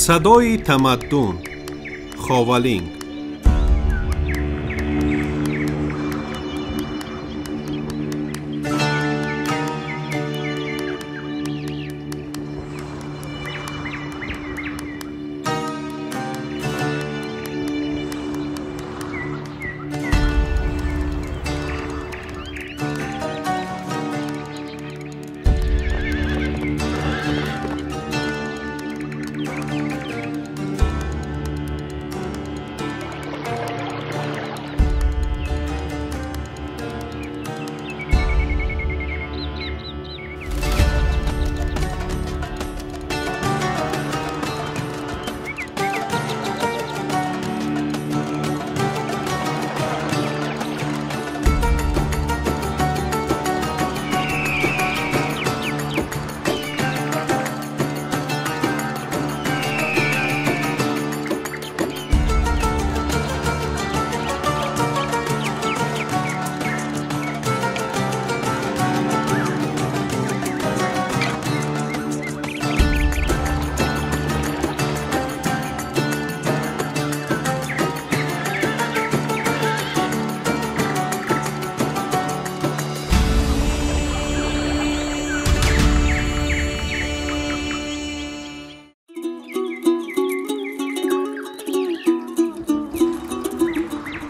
صدای تمدن، خاولینگ.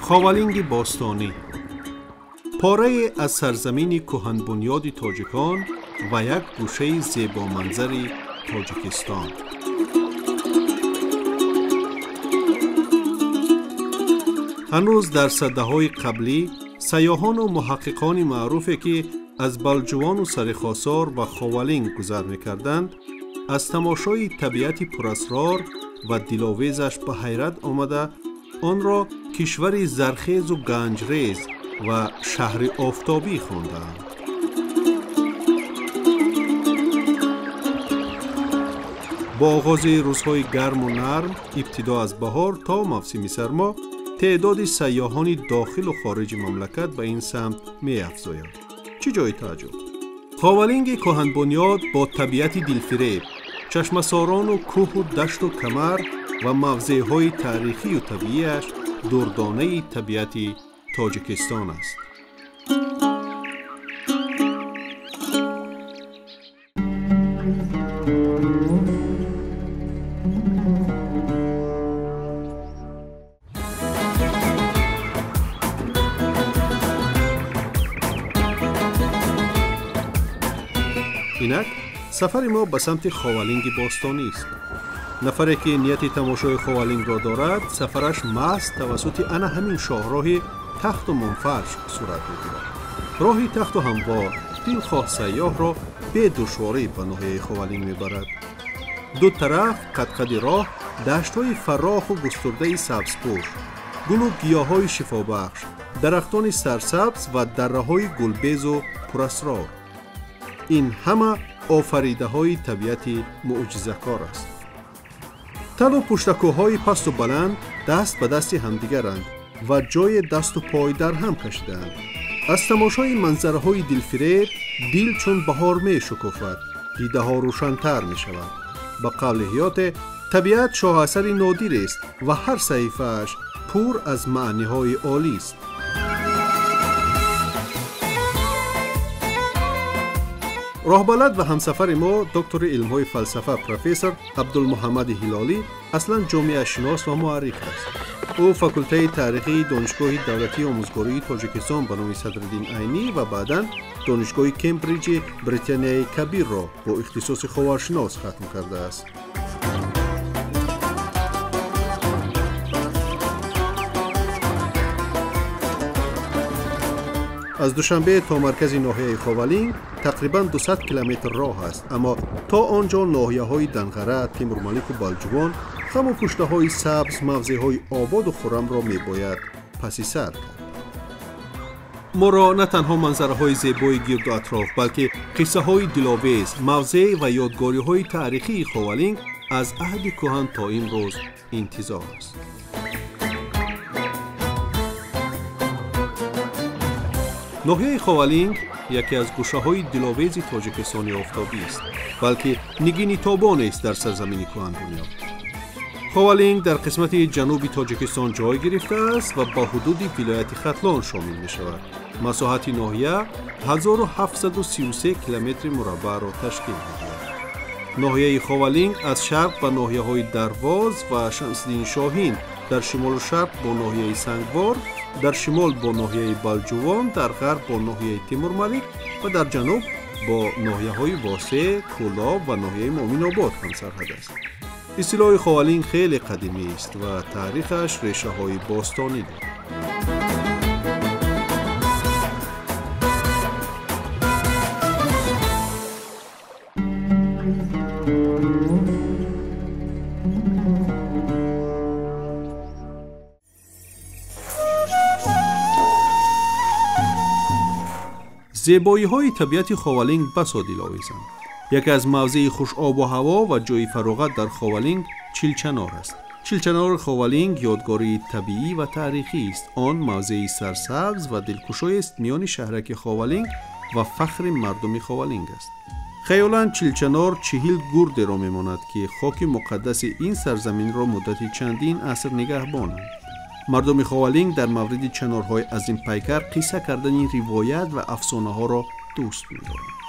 خاولینگ باستانی، پاره از سرزمین کهن بنیاد تاجیکان و یک گوشه زیبا منظری تاجیکستان. هنوز در سده‌های قبلی سیاحان و محققان معروفی که از بلجوان و سرخاسار و خاولینگ گذر می‌کردند، از تماشای طبیعت پراسرار و دلاویزش به حیرت آمده آن را کشوری زرخیز و گنجریز و شهر آفتابی خواندند. با آغاز روزهای گرم و نرم، ابتدا از بهار تا موسم سرما، تعداد سیاحان داخل و خارج مملکت به این سمت می‌افزاید. چه جای تعجب! خاولینگ کهن بنیاد با طبیعت دلفریب، چشمساران و کوه و دشت و کمر و موضع‌های تاریخی و طبیعیش دردانه طبیعت تاجیکستان است. اینک سفر ما به سمت خاولینگ باستانی است. نفری که نیت تماشای خاولینگ را دارد، سفرش محض توسط آن همین شاهراه تخت و منفرش صورت می‌گیرد. راه تخت و هموار دلخواه سیاح را به دشواری به ناحیه خاولینگ می‌برد. دو طرف قد راه دشت‌های فراخ و گسترده سبزپوش، گل و گیاه‌های شفابخش، درختان سرسبز و دره‌های گلبیز و پراسرار. این همه آفریده‌های طبیعت معجزه‌کار است. تل و پشتکوهای پست و بلند دست به دست همدیگرند و جای دست و پای در هم کشیدند. از تماشای منظرهای دلفریب دل چون بهار می شکوفد، دیده ها روشن‌تر می شود. به قول حیات، طبیعت شاهاثری نادر است و هر صحیفه‌اش پر از معنی‌های عالی است. راهبلد و همسفر ما دکتر علم‌های فلسفه پروفسور عبدالمحمد هلالی اصلا جامعه شناس و مورخ است. او فاکولته تاریخی دانشگاه دولتی آموزگاری تاجیکستان به نام صدرالدین عینی و بعداً دانشگاه کمبریج بریتانیای کبیر را با اختصاص خاورشناس ختم کرده است. از دوشنبه تا مرکز ناحیه خاولینگ تقریباً 200 کیلومتر راه است، اما تا آنجا ناحیه‌های دنغره، تیمورملیک و بلجوان، خم و پشته‌های سبز، موضع‌های آباد و خرم را می‌باید پس سر کرد. ما را نه تنها منظره‌های زیبای گرد و اطراف، بلکه قصه‌های دلاویز، موضع و یادگاری‌های تاریخی خاولینگ از عهد کهن تا امروز انتظار است. ناحیه خاولینگ یکی از گوشه‌های دلاویز تاجیکستان آفتابی است، بلکه نگین تابان است در سرزمین کهن بنیاد. خوالینگ در قسمت جنوبی تاجیکستان جای گرفته است و با حدود ولایت ختلان شامل می شود. مساحت ناحیه 1733 کیلومتر مربع را تشکیل می دهد. ناحیه خوالینگ از شرق به ناحیه‌های درواز و شمس‌الدین شاهین در شمال و شرق با ناحیه سنگوار، در شمال با ناحیه بلجوان، در غرب با ناحیه تیمور ملک و در جنوب با ناحیه‌های واسه، کولاب و ناحیه مومن آباد هم سرحد است. اصطلاح خوالینگ خیلی قدیمی است و تاریخش ریشه‌های باستانی دارد. زیبایی‌های طبیعت خوالینگ بسا دل‌آویزند. یکی از موضع خوش آب و هوا و جای فراغت در خوالینگ چیلچنار است. چیلچنار خوالینگ یادگاری طبیعی و تاریخی است. آن موضع سرسبز و دلکشای است میان شهرک خوالینگ و فخر مردم خوالینگ است. خیالاً چیلچنار 40 گرد را می‌ماند که خاک مقدس این سرزمین را مدت چندین عصر نگهبانند. مردم خوالینگ در مورد چنارهای از این پیکر قصه کردن روایت و افسانه ها را دوست می‌دارند.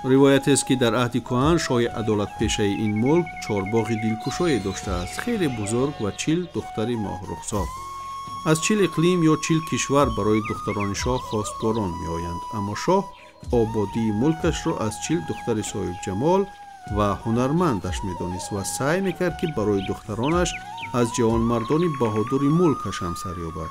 روایت است که در عهد کهن شاه عدالت پیشه این ملک چهارباغ دلکشای داشته است، خیلی بزرگ و 40 دختر ماه رخسار. از 40 اقلیم یا 40 کشور برای دختران شاه خواستگاران می‌آیند، اما شاه آبادی ملکش را از 40 دختر صاحب جمال و هنرمندش می‌دانست و سعی می‌کرد که برای دخترانش از جوانمردان بهادر ملکش همسر یابد.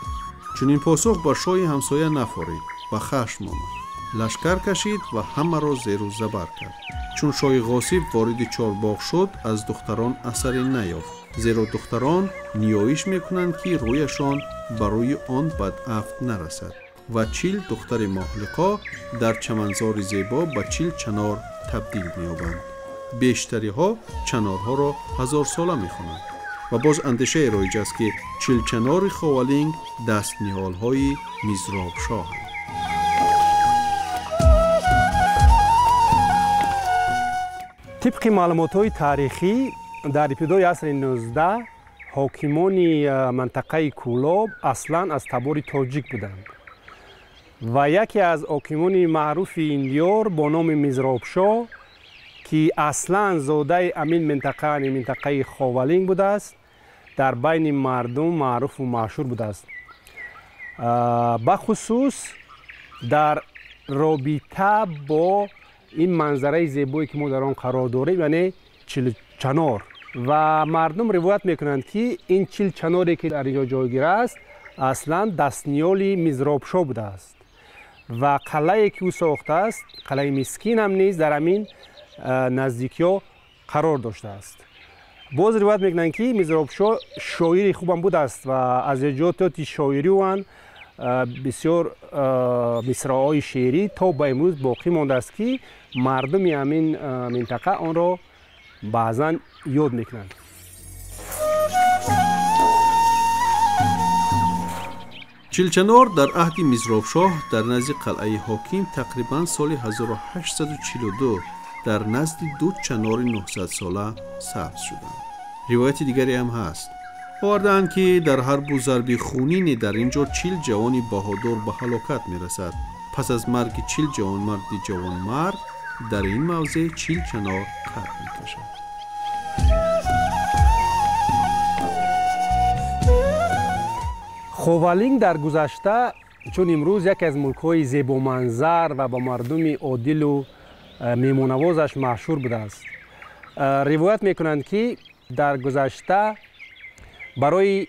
چون این پاسخ بر شاه همسایه نفارید و خشم آمد. لشکر کشید و همه را زیر و زبر کرد. چون شاه غاصب وارد چهارباغ شد، از دختران اثری نیافت، زیرا دختران نیایش می‌کنند که رویشان برای آن بدعفت نرسد و 40 دختر ماهلقا در چمنزار زیبا به 40 چنار تبدیل می‌یابند. بیشتری ها چنارها را 1000 ساله می‌خوانند و باز اندیشه رایج است که 40 چنار خوالینگ دست نهال‌های میزراب شاه. طبق معلومات‌های تاریخی در ابتدای عصر 19 حاکمان منطقه کولاب اصلاً از تبار تاجیک بودند و یکی از حاکمان معروف این دیار با نام میزراب شاه که اصلاً زاده امین منطقه خوالینگ بوده است، در بین مردم معروف و مشهور بوده است. بخصوص در رابطه با این منظره زیبایی که ما در آن قرار داریم، یعنی چیلچنار، و مردم روایت میکنند که این چیلچناری که در اینجا جایگیر است اصلا دستنیالی میزراب شاه بوده است و قلعه‌ای که او ساخته است، قلعه مسکین هم نیز در همین نزدیکی ها قرار داشته است. باز روایت میکنند که میزراب شاه شاعری خوبم بوده است و از ایجادات شاعری و بسیار مصرع‌های شعری تا به امروز باقی مانده است که مردم همین منطقه آن را بعضاً یاد میکنند. چیلچنار در عهد میزراب شاه در نزد قلعه حاکم تقریباً سال 1842 در نزد 2 چنار 900 ساله سبز شدند. روایت دیگری هم هست. آوردند که در حرب و ضرب خونینی در اینجا 40 جوانی بهادر به هلاکت میرسد. پس از مرگ 40 جوانمرد جوانمرد در این موضع 40 چنار قد میکشد. خوالینگ در گذشته چون امروز یکی از ملک‌های زیبا منظر و با مردم عادل و میمونوازش مشهور بوده است. روایت میکنند که در گذشته برای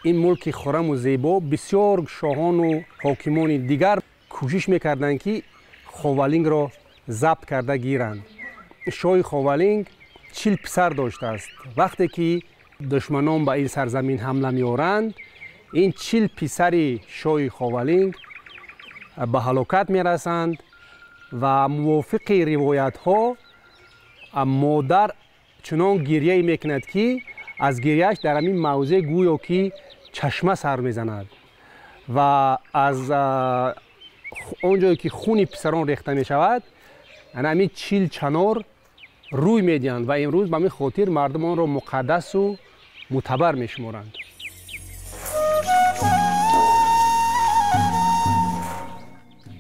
این ملک خرم و زیبا بسیار شاهان و حاکمان دیگر کوشش میکردند که خوالینگ را ضبط کرده گیرند. شاه خوالینگ 40 پسر داشته است. وقتی که دشمنان به این سرزمین حمله می‌آورند، این 40 پسر شاه خوالینگ به هلاکت میرسند و موافق روایت ها مادر چنان گریه میکند که از گریهش در همین موضع گویا که چشمه سر میزند و از اونجایی که خون پسران ریخته می شود همین چیل چنار روی میدیند و امروز به همین خاطر مردم آن را مقدس و معتبر میشمارند.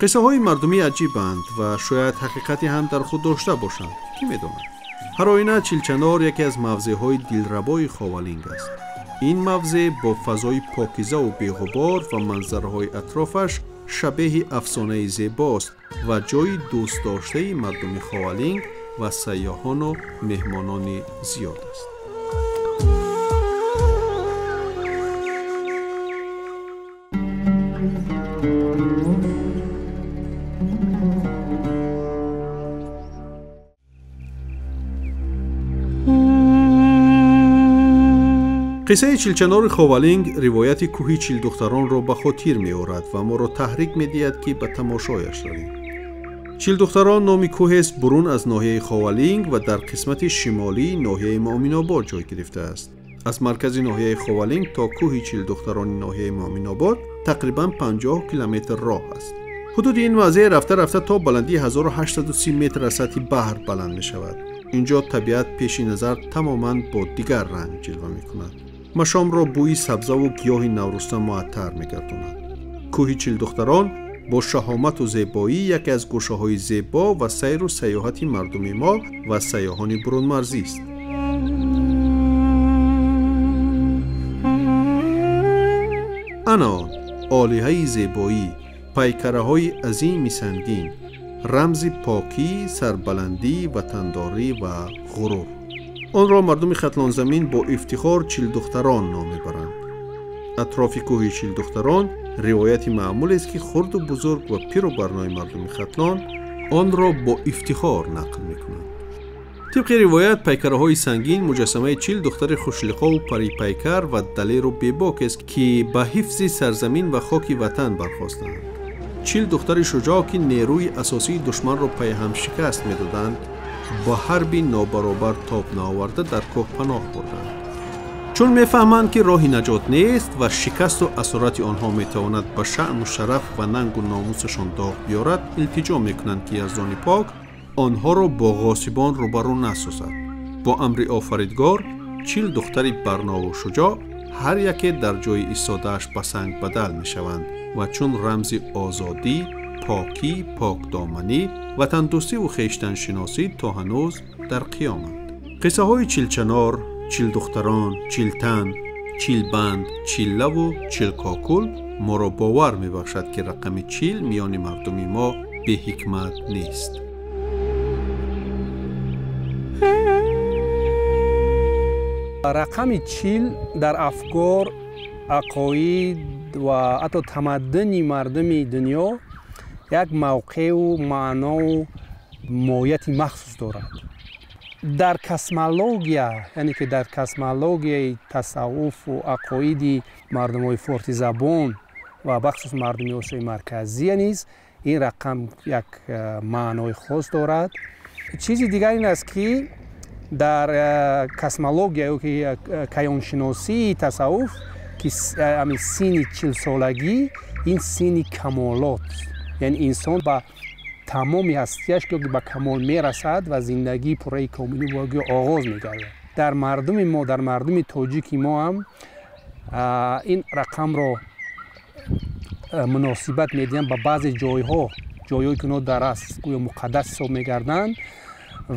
قصه های مردمی عجیبند و شاید حقیقتی هم در خود داشته باشند. کی میداند؟ هر آینه چیلچنار یکی از موضع های دلربای خاولینگ است. این موضع با فضای پاکیزه و بی‌غبار و منظرهای اطرافش شبیه افسانه زیباست و جای دوست داشته مردم خاولینگ و سیاحان و مهمانان زیاد است. قصه چیلچنار خاولینگ روایت کوهی چیل دختران را به خاطر می آورد و ما را تحریک می دهد که به تماشایش رویم. چیل دختران نامی کوه است برون از ناحیه خاولینگ و در قسمت شمالی ناحیه مؤمن آباد جای گرفته است. از مرکز ناحیه خاولینگ تا کوه چیل دختران ناحیه مؤمن آباد تقریبا 50 کیلومتر راه است. حدود این موضع رفته رفته تا بلندی 1830 متر از سطح بحر بلند می شود. اینجا طبیعت پیش نظر تماما با دیگر رنگ جلوه می کند. مشام را بوی سبزه و گیاه نورسته معطر می‌گرداند. کوه چیل دختران با شهامت و زیبایی یکی از گوشه‌های زیبا و سیر و سیاحت مردم ما و سیاحان برون مرزی است. آن آلیه زیبایی، پیکره‌های عظیم سنگین، رمز پاکی، سربلندی، وطنداری و غرور. آن را مردم ختلان زمین با افتخار چیل دختران نام میبرند. اطراف کوه چیل دختران روایت معمول است که خرد و بزرگ و پیر و برنای مردم ختلان آن را با افتخار نقل میکنند. طبق روایت پیکرهای سنگین مجسمه چیل دختر خوشلقا و پری پیکر و دلیر و بیباک است که به حفظ سرزمین و خاک وطن برخاستند. چیل دختر شجاع که نیروی اساسی دشمن را پای هم شکست میدادند با حربی نابرابر تاب نآورده در کوه پناه بردند. چون میفهمند که راهی نجات نیست و شکست و اسارت آنها میتواند به شأن و شرف و ننگ و ناموسشان داغ بیارد، التجا میکنند که یزدان پاک آنها را با غاصبان روبرو نسازد. با امر آفریدگار چیل دختری برنا و شجاع هر یک در جای ایستاده‌اش به سنگ بدل میشوند و چون رمز آزادی، پاکی، پاکدامنی، وطن دوستی و خویشتن شناسی تا هنوز در قیامند. قصه های چیلچنار، چیل دختران، چیلتن، چیلبند، چیله و چیلکاکل ما را باور می بخشد که رقم چیل میان مردم ما به حکمت نیست. رقم چیل در افکار، عقاید و حتی تمدن مردم دنیا یک موقع و معنا و ماهیت مخصوص دارد. در کسمولوژیا، یعنی که در کسمولوژیای تصوف و عقاید مردم‌های فارسی زبان و بخصوص مردم آسیای مرکزی نیز این رقم یک معنای خاص دارد. چیزی دیگر این است که در کسمولوژیا که کیانشناسی تصوف که همین سین 40 سالگی این سین کمالات، یعنی انسان با تمام هستیش که به کمال میرسد و زندگی پره کاملی و آغاز میگردد. در مردم ما، در مردم تاجیک ما هم این رقم را مناسبت میدیم با بعضی جایهایی که اونا در است گویا مقدس حساب میگردند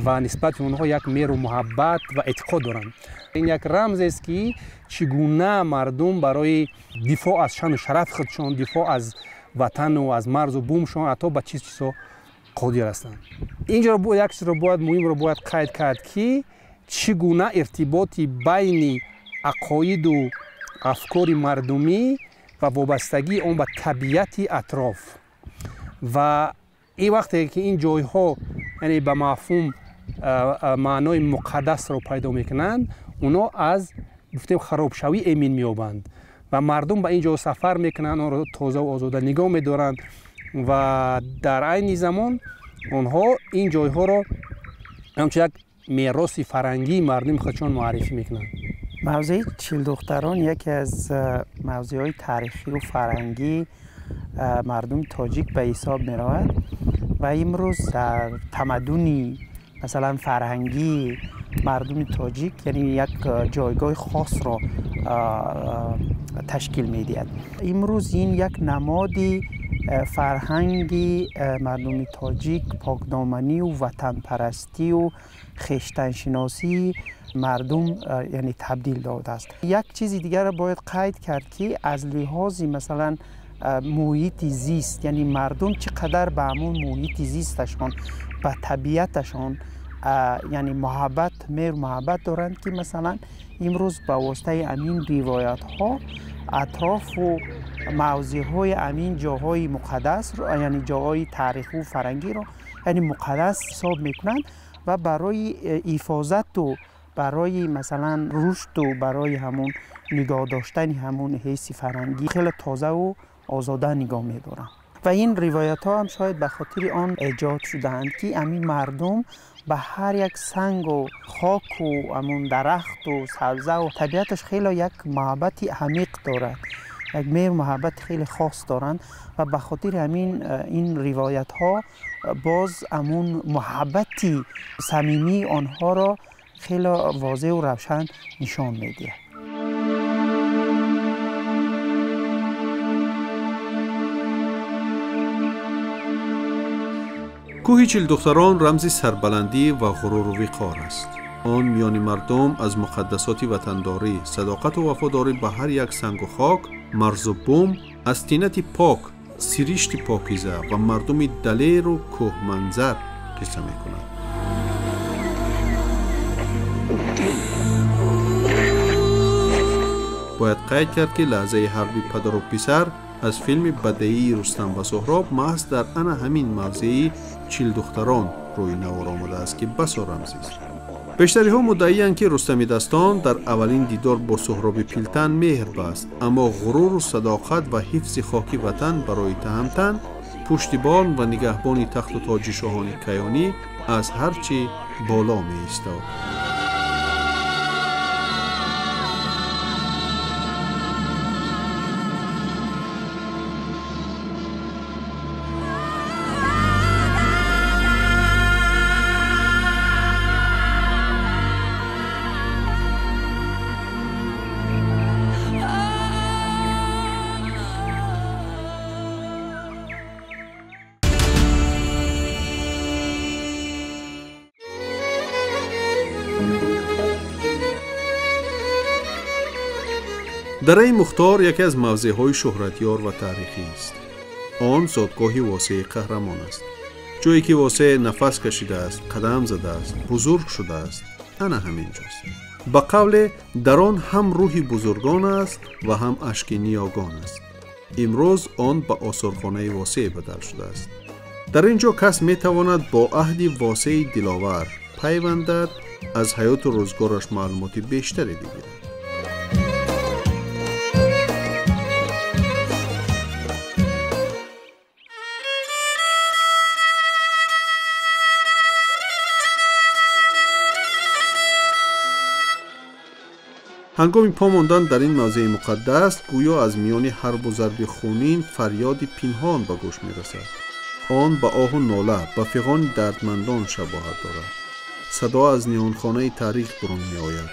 و نسبت به اونها یک مهر و محبت و اعتقاد دارند. این یک رمز است که چگونه مردم برای دفاع از شان و شرف خودشان، دفاع از وطن و از مرز و بومشان حتی به چیزا قادر هستند. اینجا یک چیز رو مهم رو باید قید کرد که چگونه ارتباطی بین عقاید و افکار مردمی و وابستگی اون به طبیعت اطراف و این وقتی که این جایها یعنی به مفهوم معنای مقدس رو پیدا میکنند، اونا از گفتیم خرابشوی امین میابند و مردم به اینجا سفر میکنند، اون رو تازه و آزاده نگاه میدارند و در عین زمان اونها این جایها رو همچنین یک میراث فرهنگی مردم خودشان معرفی میکنند. موضع چیل دختران یکی از موضوعهای تاریخی و فرهنگی مردم تاجیک به حساب می رود و امروز تمدنی مثلا فرهنگی مردم تاجیک یعنی یک جایگاه خاص را تشکیل میدهد. امروز این یک نمادی فرهنگی مردم تاجیک، پاکدامنی و وطن پرستی و خویشتن شناسی مردم یعنی تبدیل داده است. یک چیز دیگر را باید قید کرد که از لحاظ مثلا محیط زیست، یعنی مردم چقدر به همون محیط زیستشان به طبیعتشان یعنی محبت دارند که مثلا امروز به واسطه امین روایت ها اطراف و موضع های امین جاهای مقدس رو یعنی جاهای تاریخی و فرنگی رو یعنی مقدس حساب میکنند و برای حفاظت و برای مثلا رشد و برای همون نگاه داشتن همون حیث فرنگی خیلی تازه و آزاده نگاه میدارن و این روایت ها هم شاید به خاطر آن ایجاد شدند که همین مردم به هر یک سنگ و خاک و همون درخت و سبزه و طبیعتش خیلی یک محبت عمیق دارد، یک مهر محبت خیلی خاص دارند و به خاطر همین این روایت ها باز همون محبتی صمیمی آنها را خیلی واضح و روشن نشان میده. کوه چیل دختران رمز سربلندی و غرور و وقار است. آن میان مردم از مقدسات وطنداری، صداقت و وفاداری به هر یک سنگ و خاک، مرز و بوم، از طینت پاک، سیریشت پاکیزه و مردم دلیر و کوه منظر قصه می‌کند. باید قید کرد که لحظه حرب پدر و پسر از فیلم بدیعی رستم و سهراب محض در آن همین موضع چیل دختران روی نوار آمده است که بسا رمزی است. بیشتری ها مدعی‌اند که رستم دستان در اولین دیدار با سهراب پیلتن مهر بست، اما غرور و صداقت و حفظ خاک وطن برای تهمتن، پشتیبان و نگهبان تخت و تاج شاهان کیانی از هرچی بالا می ایستاد. دره مختار یکی از موضع‌های شهرتیار و تاریخی است. آن زادگاه واسه قهرمان است. جایی که واسه نفس کشیده است، قدم زده است، بزرگ شده است. انا همینجاست. به قول در آن هم روح بزرگان است و هم اشک نیاگان است. امروز آن به آثارخانه واسه بدل شده است. در اینجا کس می تواند با عهد واسه دلاور پیوندد، از حیات و روزگارش معلومات بیشتری بگیرد. هنگام پا ماندن در این موضع مقدس گویا از میان حرب و ضرب خونین فریاد پنهان به گوش می رسد. آن به آه و ناله به فغان دردمندان شباهت دارد. صدا از نیانخانه تاریخ برون می آید.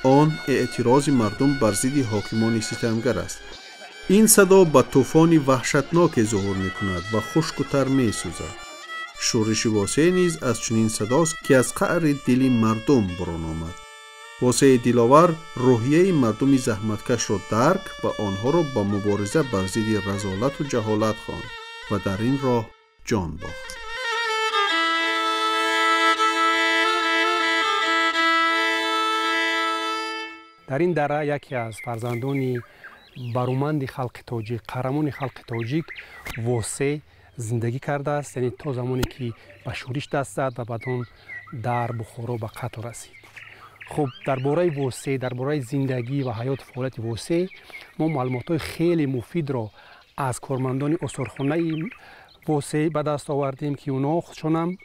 آن اعتراض مردم بر ضد حاکمان ستمگر است. این صدا به طوفان وحشتناک ظهور می کند و خشک و تر می سوزد. شورش واسه نیز از چنین صداست که از قعر دل مردم برون آمد. واسه دلاور روحیه مردم زحمتکش را درک و آنها را با مبارزه بر ضد رذالت و جهالت خواند و در این راه جان باخت. در این دره یکی از فرزندان برومند خلق تاجیک، قهرمان خلق تاجیک واسه زندگی کرده است، یعنی تا زمانی که به شورش دست زد و بعد اون در بخارا به قتل رسید. خب درباره واسه، درباره زندگی و حیات فعالیت واسه ما معلومات خیلی مفید را از کارمندان آثارخانه واسه به دست آوردیم که اونا خودشون هم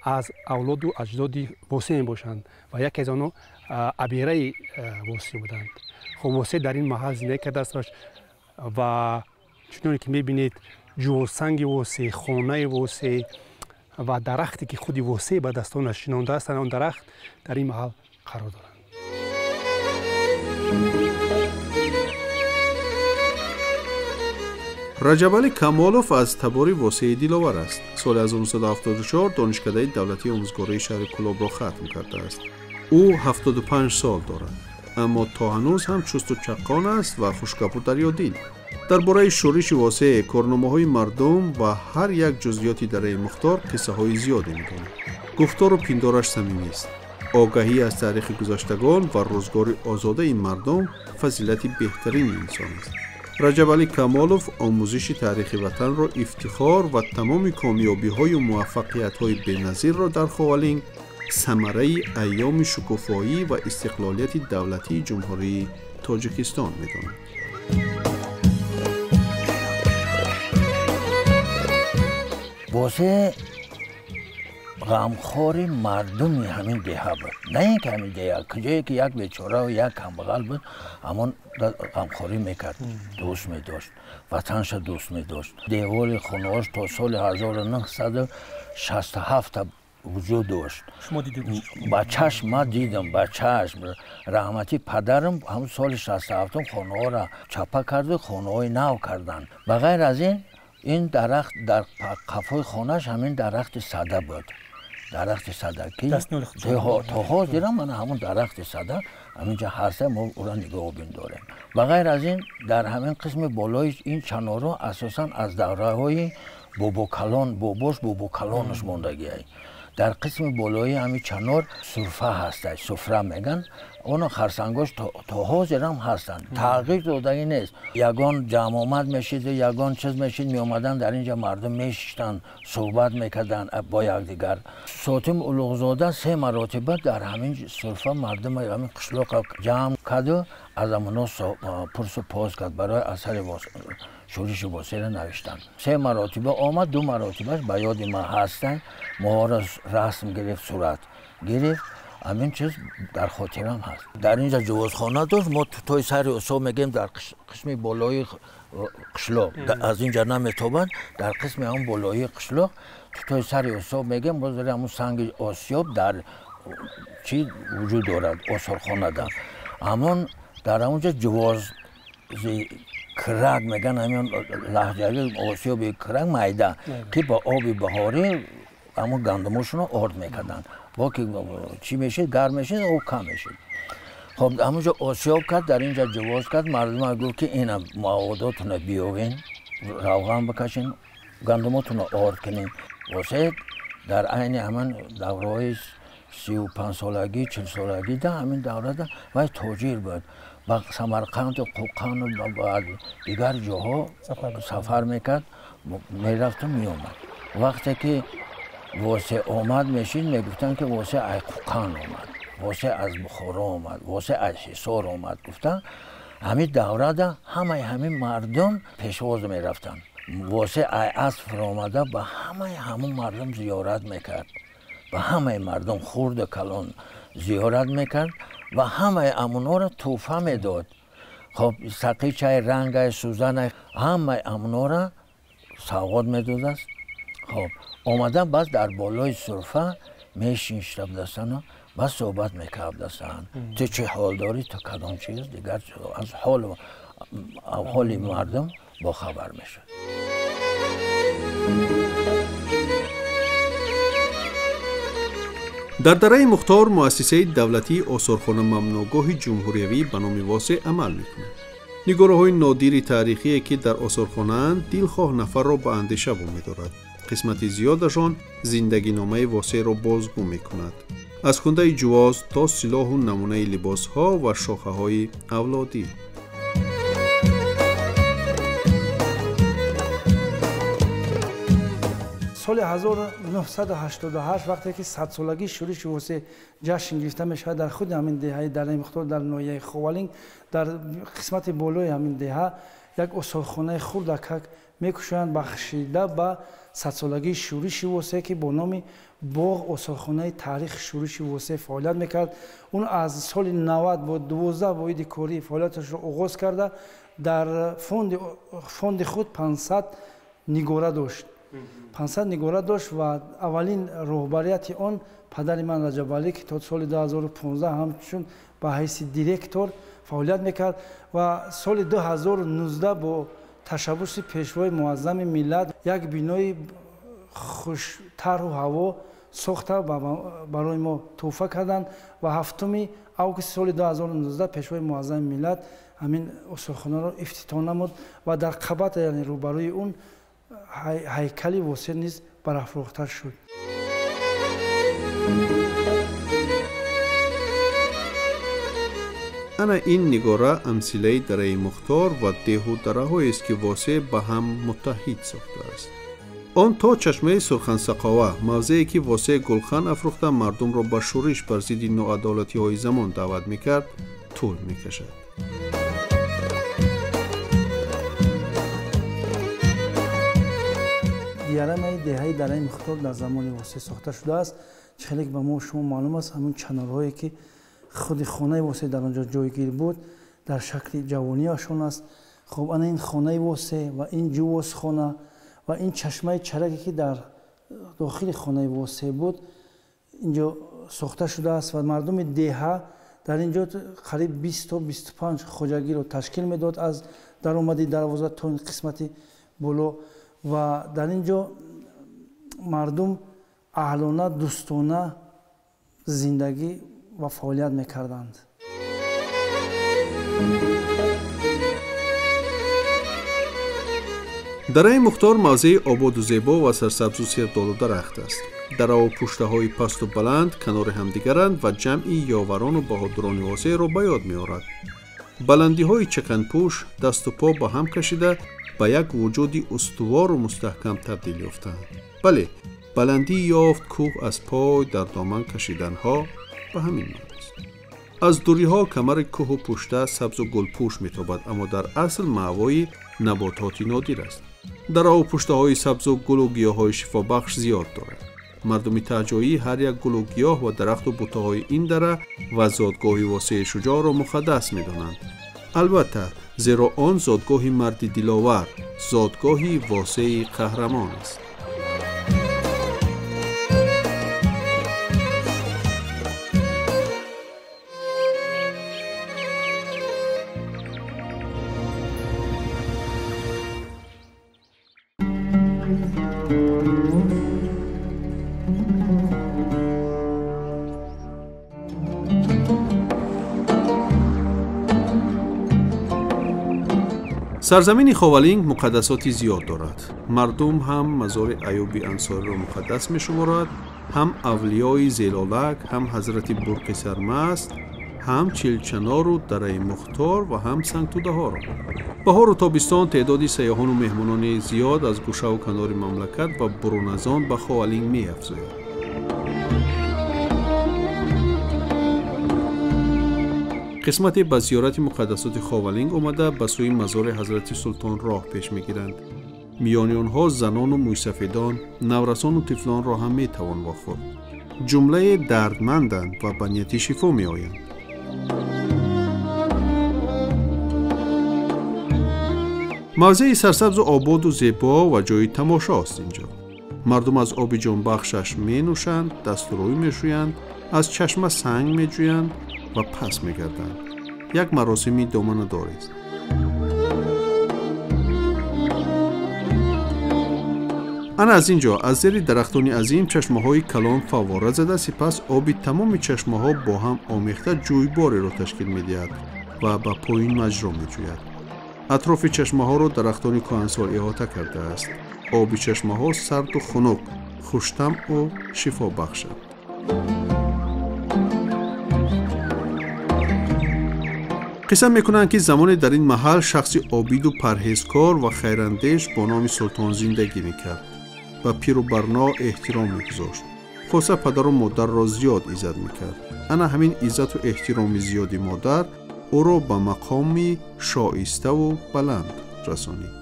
از اولاد و اجداد واسه باشند و یکی از آنها ابیره واسه بودند. خب واسه در این محل زندگی کرده است و چطوری که میبینید جوسنگ واسه، خانه واسه، و درختی که خودی واسه به دستانش شنانده است آن درخت در این محل قرار دارند. رجب علی کمالوف از تبار واسه دیلاور است. سال 1974 دانشکده دولتی آموزگاری شهر کلاب را ختم کرده است. او 75 سال دارد، اما تا هنوز هم چست و چقان است و خوشگپ و دریادیل. درباره شورش واسه کارنامه‌های مردم و هر یک جزئیاتی در این مختار قصه های زیادی می‌گوید. گفتار و پندارش صمیمی است. آگاهی از تاریخ گذشتگان و روزگار آزاده این مردم فضیلت بهترین انسان است. رجب علی کمالوف آموزش تاریخ وطن را افتخار و تمام کامیابی‌های و موفقیت‌های بی‌نظیر را در خوالینگ ثمره ایام شکوفایی و استقلالیت دولتی جمهوری تاجیکستان می‌داند. واسه غمخوری مردمی همین دیها بود، نه اینکه همین دیها کجایی که یک بیچاره و یک کمبغل بود همون غمخوری میکرد، دوست میداشت، وطنش دوست میداشت. دیوار خونه‌اش تا سال 1967 وجود داشت. شما دیدید؟ با چشم ما دیدم، با چشم. رحمتی پدرم همون سال 67 خونه ها را چپا کرد، خونه های نو کردن. بغیر از این درخت در قفای خونش همین درخت صده بود. درخت صده که تا ها دیرم من همون درخت صده همینجا هسته ما او را نگاه بین داریم. بغیر از این در همین قسم بالای این چنارا اساسا از دوره های بوبوکلانش موندگی هست. در قسم بالایی همین چنار سرفه هسته، سفره میگن. اونا خرسنگاش تا حاضر هم هستن، تغییر دادگی نیست. یگان جمع آمد میشید و یگان چیز میشید میامدن در اینجا مردم میشتن صحبت میکردن با یکدیگر. ساتم اولوغزاده 3 مراتبه در همین سرفه مردم همین قشلاق جمع کرد و از امونا پرس و پاس کرد برای اثر شورش واسه را نوشتن. 3 مراتبه آمد، 2 مراتبهش به یاد ما هستن. ما را رسم گرفت، صورت گرفت. همین چیز در خاطرم هست. در اینجا جوازخانه داشت. ما توی سر اصاب میگیم در قسم بالای قشلاق، از اینجا نمیتابند. در قسم همون بالای قشلاق توی سر اصاب میگیم باز داره همون سنگ آسیاب در چی وجود دارد، آثارخانه در همون. در اونجا جواز کرک میگن، همین لهجه آسیاب کرک میده که با آب بهاری همون گندمشون رو آرد میکردن. با که چی میشه گرم میشه او کم میشه. خب همونجا آسیاب کرد، در اینجا جواز کرد. مردم ها گفت که این مواداتون رو بیاوین، روغن بکشین، گندماتون رو آرد کنین. واسه در عین همین دوره های 35 سالگی 40 سالگی ده همین دوره ده و تاجر بود. با سمرقند و قوقان و دیگر جاها سفر میکرد، میرفت و میومد. وقتی که واسه آمد میشین میگفتن که واسه از قوقان آمد، واسه از بخارا آمد، واسه از حصار آمد. گفتن همین دوره ده همین مردم پیشواز میرفتن. واسه عصر آمده به همون مردم زیارت میکرد، و همه مردم خورد کلان زیارت میکرد و همه امونا را توفه میداد. خب سقیچه رنگ سوزن همه امونا را سوغات میداد است. خب آمدن بعد در بالای سرفه میشینشتب دستن و صحبت میکرد دستن. تو چه حال داری، تو کدام چیز دیگر از حال مردم با خبر میشد. در دره مختار مؤسسه دولتی آثارخانه ممنوعگاه جمهوریوی به نام واسه عمل میکند. نگاره‌های نادیر تاریخی که در آثارخانه دلخواه نفر را به اندیشه وامی‌دارد. قسمت زیادشان زندگی نامه واسه را بازگو میکند. از کنده جواز تا سلاح و نمونه لباس‌ها و شاخه‌های اولادی. سال 1988 وقتی که 100 سالگی شورش واسه جشن گرفته میشه در خود همین دهه در مختار در ناحیه خوالینگ در قسمت بالای همین دهه یک آثارخانه خردک میکشند بخشیده به 100 سالگی شورش واسه که با نام باغ آثارخانه تاریخ شورش واسه فعالیت میکرد. اون از سال 90 با 12 واحد کاری فعالیتش رو آغاز کرده. در فوند خود 500 نگاره داشت. 500 нигора дошт ва аввалин роҳбарияти он падари ман Раҷабалӣ ки то соли 2015 ҳамчун ба ҳайси директор фаъолият мекард ва соли 2019 бо ташаббуси пешвои муаззами миллат як бинои хуштару ҳаво сохта барои мо тӯҳфа карданд ва 7 августи соли 2019 пешвои муаззами миллат ҳамин осорхонаро ифтитоҳ намуд ва дар қабат яъне рӯбарӯи он ҳайкали восеъ низ барафрохта шуд. ана ин нигора амсилаи дараи Мухтор ва деҳу дараҳоест ки восеъ ба ҳам муттаҳид сохтааст. он то чашмаи Сурхансақова, мавзее ки восеъ гулхан афрохта мардумро ба шӯриш бар зидди ноадолатиҳои замон даъват мекард, тӯл мекашад. диарамаи деҳаи дараи Мухтор дар замони восеъ сохта шудааст. хеле ба мо шумо маълум аст, ҳамон чанорҳое ки худи хонаи восеъ дар онҷо ҷойгир буд дар шакли ҷавониашон аст. хуб ана ин хонаи восеъ ва ин ҷувозхона ва ин чашмаи чараке ки дар дохили хонаи восеъ буд инҷо сохта шудааст ва мардуми деҳа дар инҷо қариб 20 то 25 хоҷагиро ташкил медод аз даромади дарвоза то ин қисмати боло ва дар инҷо мардум аҳлона дӯстона зиндагӣ ва фаъолият мекарданд. дараи Мухтор мавзеи ободу зебо ва сарсабзу сердолу дарахт аст. дараву пуштаҳои пасту баланд канори ҳамдигаранд ва ҷамъи ёварону баҳодурони восеъро ба ёд меорад. баландиҳои чаканпӯш дасту по ба ҳам кашида ба як вуҷуди устувору мустаҳкам табдил ёфтаанд. бале, баландӣ ёфт кӯҳ аз пой дар доман кашиданҳо ба ҳамин маъно аст. аз дуриҳо камари кӯҳу пушта сабзу гулпӯш метобад, аммо дар асл маъвои набототи нодир аст. дараву пуштаҳои сабзу гулу гиёҳҳои шифобахш зиёд дорад. мардуми таҳҷоӣ ҳар як гулу гиёҳ ва дарахту бутаҳои ин дара ва зодгоҳи восеъи шуҷоъро муқаддас медонанд. албатта, зеро он зодгоҳи марди диловар, зодгоҳи восеъи қаҳрамон аст. سرزمین خوالینگ مقدساتی زیاد دارد. مردم هم مزار ایوب انصاری را مقدس می شمارد، هم اولیای زیلالک، هم حضرت برق سرمست، هم چلچنار و دره مختار و هم سنگ توده ها را. بهار و تابستان تعدادی سیاحان و مهمانان زیاد از گوشه و کنار مملکت و برون از آن به خوالینگ می افزاید. قسمت به زیارت مقدسات خوالینگ آمده به سوی مزار حضرت سلطان راه پیش میگیرند. میان آنها زنان و موسفیدان، نورسان و طفلان را هم می توان واخورد. جمله دردمندند و به نیت شفا می آیند. موضع سرسبز و آباد و زیبا و جای تماشا است اینجا. مردم از آب جانبخشش می نوشند، دست روی می شویند، از چشمه سنگ می جویند و پس می گردند. یک مراسمی دامنه دار است. آن از اینجا از زیر درختان عظیم چشمه های کلان فواره زده، سپس آب تمام چشمه ها با هم آمیخته جویباری را تشکیل می دهد و به پایین مجرا می جوید. اطراف چشمه ها را درختان کهنسال احاطه کرده است. آب چشمه ها سرد و خنک، خوش‌طعم و شفا بخشد. قسم میکنند که زمانی در این محل شخصی عابد و پرهیزکار و خیراندیش با نام سلطان زندگی میکرد و پیر و برنا احترام میگذاشت. خاصه پدر و مادر را زیاد عزت میکرد. انا همین عزت و احترام زیادی مادر او را به مقامی شایسته و بلند رسانید.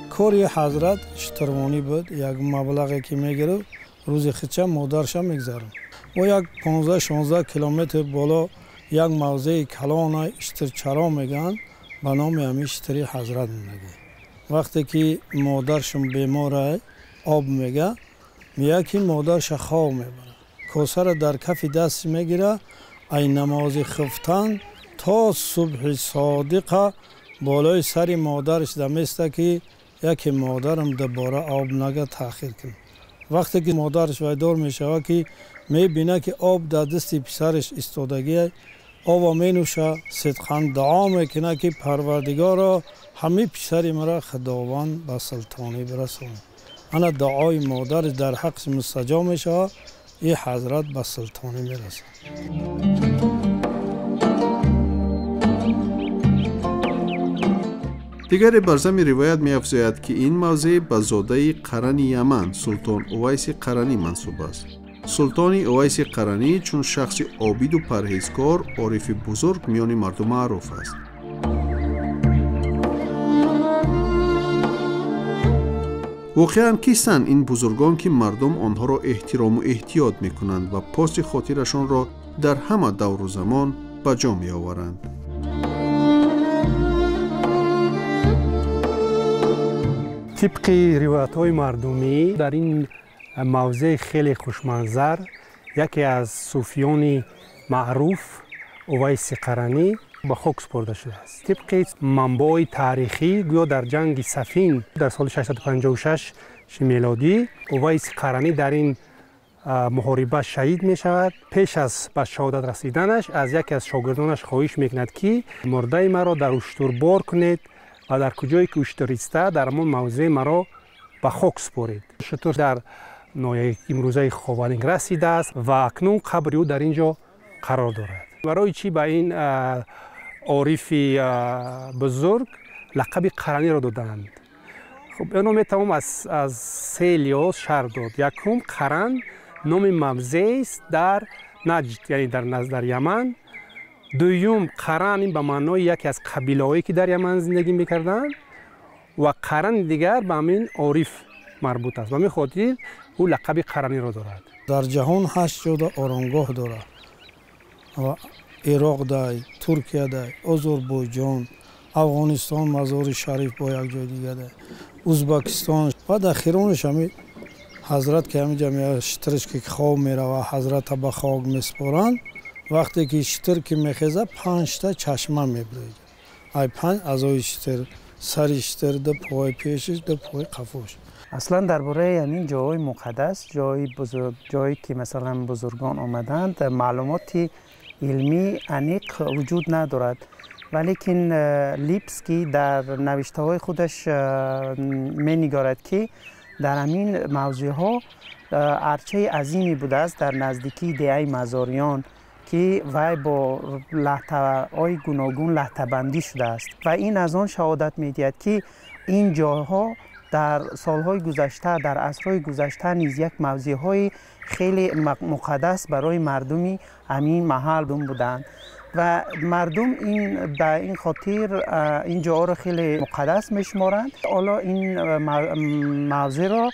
کاری حضرت اشتروانی بود. یک مبلغی که میگرفت روز خچه مادرشم میگذارم. و یک 15-16 کیلومتر بالا یک موضع کلان اشترچرا میگن به نام همیشتری حضرت میگه. وقتی که مادرشون بیماره آب میگه، میگه که مادرش خواب میبره، کاسه را در کف دست میگیره، ای نماز خفتن تا صبح صادقه بالای سر مادرش دمیسته که یکی مادرم دوباره آب نگه تاخیر کنه. وقتی که مادرش ویدار میشه که میبینه که آب در دست پسرش استادگی، آب مینوشه، صدقاً دعا میکنه که پروردگارا همه پسر مرا خداوند به سلطانی برسونه. انا دعای مادر در حق مستجاب میشه، این حضرت به سلطانی میرسه. دیگر برزم روایت می افزاید که این موضع به زاده قرنی یمن سلطان اویس قرنی منصوب است. سلطان اویس قرنی چون شخص عابد و پرهیزکار، عارف بزرگ میان مردم معروف است. واقعاً کیستند این بزرگان که مردم آنها را احترام و احتیاط می کنند و پاس خاطرشان را در همه دور و زمان به جا می آورند؟ طبق روایت‌های مردمی در این موضع خیلی خوشمنظر یکی از صوفیان معروف اویس قرنی به خاک سپرده شده است. طبق منبع تاریخی گویا در جنگ صفین در سال 656 میلادی اویس قرنی در این محاربه شهید می شود. پیش از به شهادت رسیدنش از یکی از شاگردانش خواهش میکند که مرده مرا در اشتر بار کنید و در کجایی که اشتر ایسته در همون موضع مرا به خاک سپارید. شتر در ناحیه امروزه خوالینگ رسیده است و اکنون قبر او در اینجا قرار دارد. برای چی به این عارف بزرگ لقب قرنی را دادند؟ خب اینو میتوانم از سه لحاظ شرح داد. یکم قرن نام موضع است در نجد، یعنی در یمن. دوم قرن این به معنای یکی از قبیله‌هایی که در یمن زندگی میکردند و قرن دیگر به همین عارف مربوط است. به همین خاطر او لقب قرنی را دارد. در جهان 8 جور آرامگاه دارد و عراق دای، ترکیه دای، آذربایجان، افغانستان مزار شریف با یک جای دیگه دای، ازبکستان و در خیرونش همین حضرت که همین جمعه شترش که خواب میره و حضرت به خاک میسپارند. وقتی که شتر که میخیزه 5 تا چشمه میبرید. ای 5 اعضای شتر، سر شتر، ده پای پیشش، ده پای قفاش. اصلا درباره همین جای مقدس، جای بزرگ، جایی که مثلا بزرگان آمدند، معلوماتی علمی عمیق وجود ندارد. ولیکن لیپسکی در نوشته های خودش می نگارد که در همین موضوع ها ارچه عظیمی بوده است در نزدیکی دهه مزاریان که وی با لحظه های گوناگون لحظه بندی شده است و این از آن شهادت می دهد که این جاها در سالهای گذشته، در عصرهای گذشته نیز یک موضعهای خیلی مقدس برای مردمی همین محل بودند و مردم در این خاطر این جاها را خیلی مقدس میشمارند. حالا این موضع را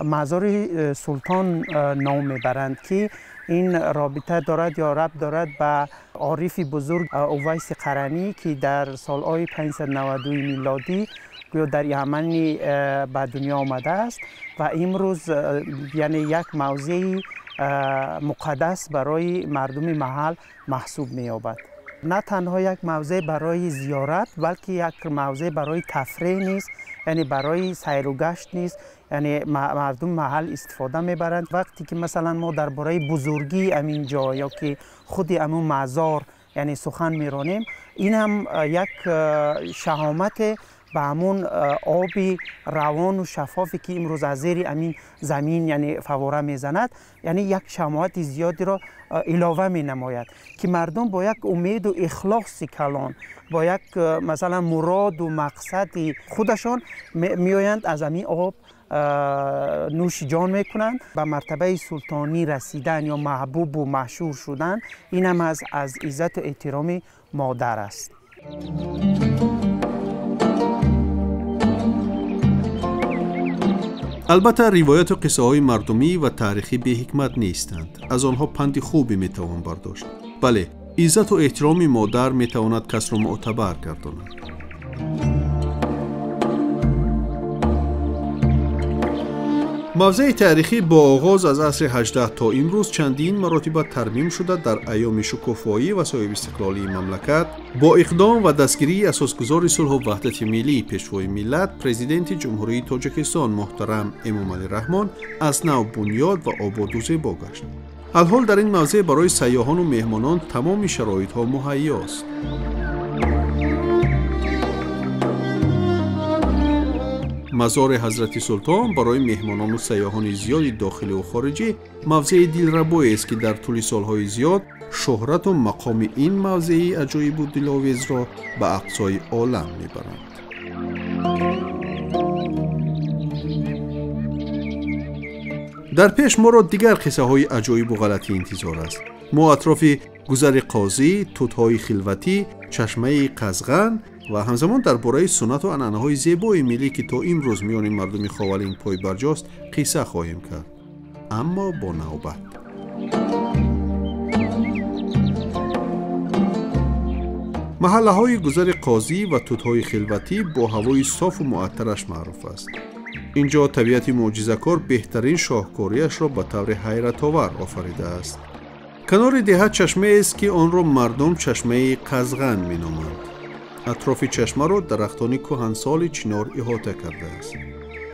مزار سلطان نام میبرند که این رابطه دارد یا ربط دارد به عارف بزرگ اویس قرنی که در سالهای 592 میلادی در یمن به دنیا آمده است و امروز یعنی یک موضع مقدس برای مردم محل محسوب می‌یابد. نه تنها یک موضع برای زیارت بلکه یک موضع برای تفریح نیست، یعنی برای سیر و گشت نیست، یعنی مردم محل استفاده میبرند. وقتی که مثلا ما درباره بزرگی همین جا یا که خود همون مزار یعنی سخن میرانیم، این هم یک شهامت به همون آبی روان و شفافی که امروز از زیر همین زمین یعنی فواره میزند، یعنی یک شماعت زیادی را علاوه می نماید که مردم با یک امید و اخلاص کلان، با یک مثلا مراد و مقصد خودشان میآیند از همین آب نوش جان میکنند. به مرتبه سلطانی رسیدن یا محبوب و مشهور شدن، این هم از عزت و احترام مادر است. البته روایت و قصه های مردمی و تاریخی به حکمت نیستند. از آنها پند خوبی میتوان برداشت. بله، عزت و احترام مادر میتواند کس را معتبر گرداند. موضع تاریخی با آغاز از عصر 18 تا امروز چندین مراتب ترمیم شده در ایام شکوفایی و صاحب استقلالی مملکت با اقدام و دستگیری اساسگزار صلح و وحدت ملی پیشوای ملت پرزیدنت جمهوری تاجیکستان محترم امامعلی رحمان از نو بنیاد و آباد و زیبا گشت. الحال در این موضع برای سیاحان و مهمانان تمام شرایط ها مهیا است. مزار حضرت سلطان برای مهمانان و سیاحان زیادی داخلی و خارجی موضع دلربایی است که در طول سالهای زیاد شهرت و مقام این موضع عجایب و دلآویز را به اقصای عالم میبرند. در پیش ما را دیگر قصه های عجایب و غلطی انتظار است. ما اطراف گذر قاضی، توت‌های خلوتی، چشمه قزغن و همزمان درباره سنت و عنعنه‌های زیبای ملی که تا امروز میان مردم خاولینگ پای برجاست قصه خواهیم کرد، اما با نوبت. محله‌های گذر قاضی و توت‌های خلوتی با هوای صاف و معطرش معروف است. اینجا طبیعت معجزه‌کار بهترین شاهکاریش را به طور حیرت‌آور آفریده است. کنار دهه چشمه است که آن را مردم چشمه قزغن می‌نامند. اطراف چشمه را درختان کهنسال چنار احاطه کرده است.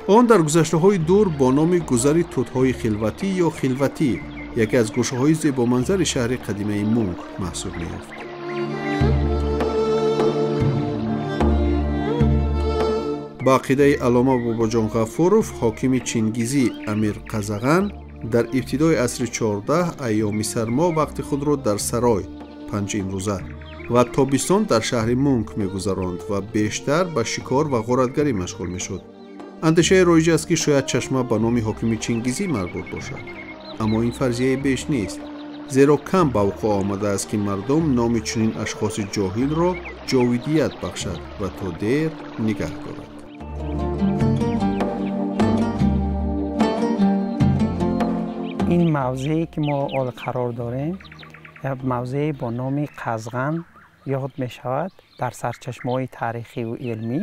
آن در گذشته‌های دور با نام گذر توت‌های خلوتی یا خلوتی، یکی از گوشه‌های زیبامنظر شهر قدیمی مونگ محسوب می‌یافت. با عقیده علامه باباجان غفورов حاکم چینگیزی امیر قزغن در ابتدای عصر 14 ایام سرما وقت خود را در سرای 5 امروزه و تابستان در شهر مونگ می‌گذراند و بیشتر به شکار و غارتگری مشغول می‌شد. اندیشه رایج است که شاید چشمه به نام حاکم چینگیزی مربوط باشد، اما این فرضیه بیش نیست، زیرا کم به وقوع آمده است که مردم نام چنین اشخاص جاهل را جاویدیت بخشد و تا دیر نگه دارد. این موضعی که ما آل قرار داریم موضعی با نام قزغن یاد می شود در سرچشمه‌های تاریخی و علمی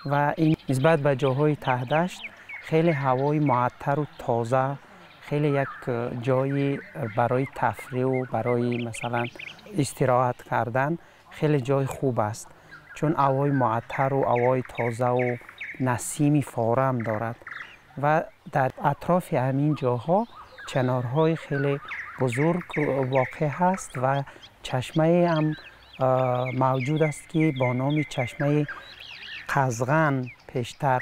و این نسبت به جاهای ته دشت خیلی هوای معطر و تازه، خیلی یک جایی برای تفریح و برای مثلا استراحت کردن خیلی جای خوب است، چون هوای معطر و هوای تازه و نسیمی فارم دارد و در اطراف همین جاها چنارهای خیلی بزرگ واقع هست و چشمه هم موجود است که با نام چشمه قزغن پیشتر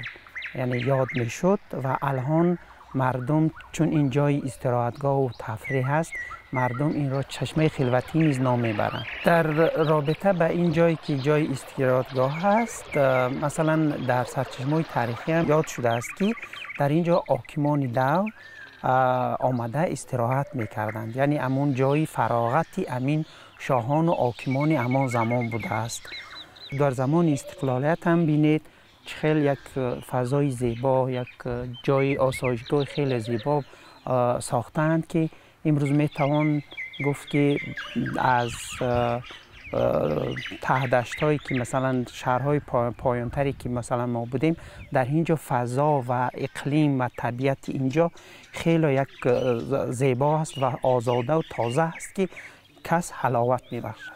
یعنی یاد می شد و الان مردم چون این جای استراحتگاه و تفریح هست مردم این را چشمه خلوتی نیز نام میبرند. در رابطه به این جایی که جای استراحتگاه هست مثلا در سرچشمه‌های تاریخی هم یاد شده است که در اینجا حاکمان دور آمده استراحت میکردند، یعنی امون جای فراغتی امین شاهان و حاکمان امان زمان بوده است. در زمان استقلالیت هم بینید خیلی یک فضای زیبا، یک جای آسایشگاه خیلی زیبا ساختند که امروز میتوان گفت که از ته دشت‌هایی که مثلا شهرهای پایانتری که مثلا ما بودیم در اینجا فضا و اقلیم و طبیعت اینجا خیلی یک زیبا است و آزاده و تازه است که کس حلاوت میبخشد.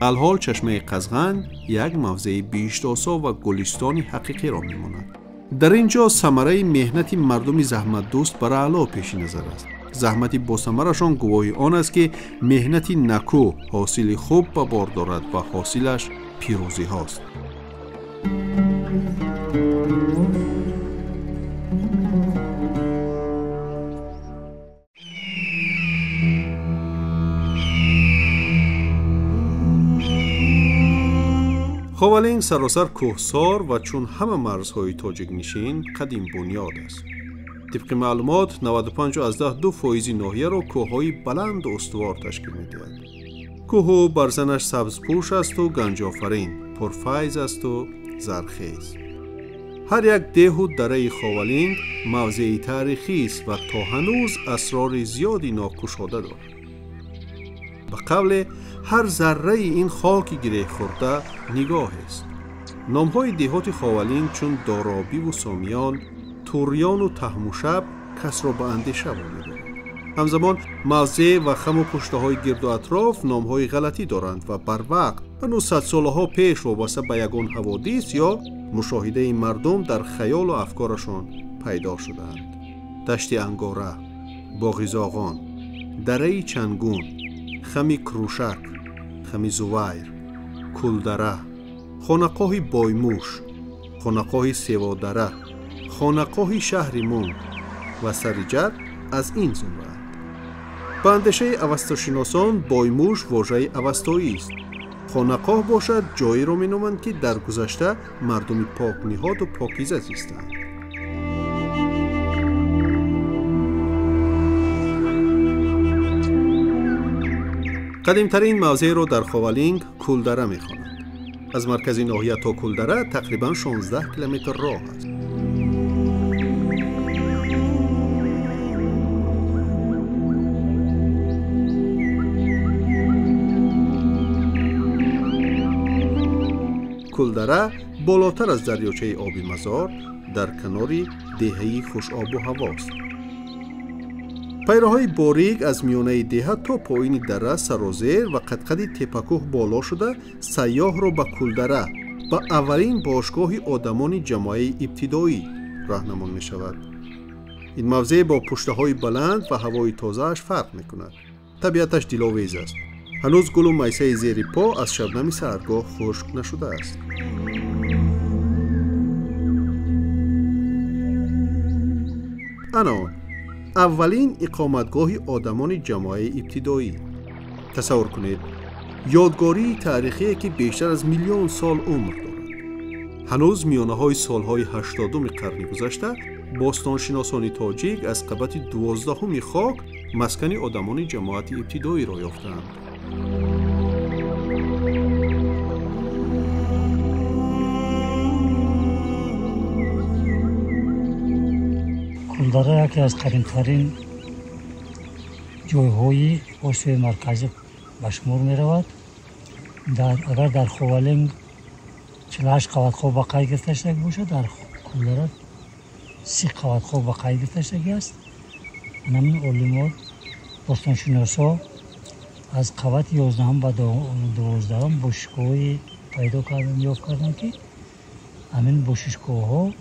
الحال چشمه قزغن یک موضع بیشتاسا و گلستانی حقیقی را میماند. در اینجا ثمره مهنت مردم زحمت دوست بر اعلی پیش نظر است. زحمت با ثمرشان گواهی آن است که مهنت نکو حاصل خوب به بار دارد و حاصلش پیروزی هاست. خاولینگ سراسر کوهسار و چون همه مرزهای تاجیک نشین قدیم بنیاد است. طبق معلومات 95.2% ناحیه را کوههای بلند و استوار تشکیل می‌دهد. کوه برزنش سبزپوش است و گنج آفرین، پرفیض است و زرخیز. هر یک ده و دره خاولینگ موضع تاریخی است و تا هنوز اسرار زیادی ناگشوده دارد. به قبل هر ذره این خاک گره خورده نگاه است. نام‌های دهات خاولین چون دارابی و سامیان، توریان و تهموشب کس را به اندیشه وامی‌دارد. همزمان موضع و خم و پشته‌های گرد و اطراف نام‌های غلطی دارند و بر وقت و 900 سالها پیش وابسته به یگان حوادث یا مشاهده مردم در خیال و افکارشان پیدا شدند. دشت انگاره، باغ زاغان، دره چنگون، خم کروشک، خم زویر، کلدره، خانقاه بایموش، خانقاه سیوادره، خانقاه شهر مون و سریجت از این زمره‌اند. به اندیشه اوستاشناسان بایموش واژه اوستایی است. خانقاه باشد جایی را می‌نامند که در گذشته مردم پاک نهاد و پاکیزه زیستند. قدیمترین موضع را در خاولینگ کلدره می‌خوانند. از مرکز ناحیه تا کلدره تقریباً 16 کیلومتر راه است. کلدره بالاتر از دریاچه آبی مزار در کناری دهه‌ای خوش آب و هواست. پیراهای باریک از میانه دهه تا پایین دره سرازیر و قد تپه‌کوه بالا شده سیاح را به کلدره و اولین باشگاه آدمان جماعه ابتدایی راهنمون می شود. این موضع با پشته‌های بلند و هوای تازه‌اش فرق می کند. طبیعتش دلآویز است. هنوز گل و میسه زیر پا از شبنم سحرگاه خشک نشده است. آن اولین اقامتگاه آدمان جماعه ابتدایی. تصور کنید یادگاری تاریخی که بیشتر از میلیون سال عمر دارد. هنوز میانه های سالهای 80 قرن گذشته باستانشناسان تاجیک از قبط 12 خاک مسکن آدمان جماعت ابتدایی را یافتند. کلدره یکی از قدیمترین جایهای اسیای مرکزی به شمار می رود. اگر در خاولینگ 48 قوت خواب به قید گرفته شده باشد، در کلدره 30 قوت خواب به قید گرفته شده است. همین علما باستانشناسا از قوت 11 و 12 باشگاهی پیدا کردن یافت کردن که همین باشگاه‌ها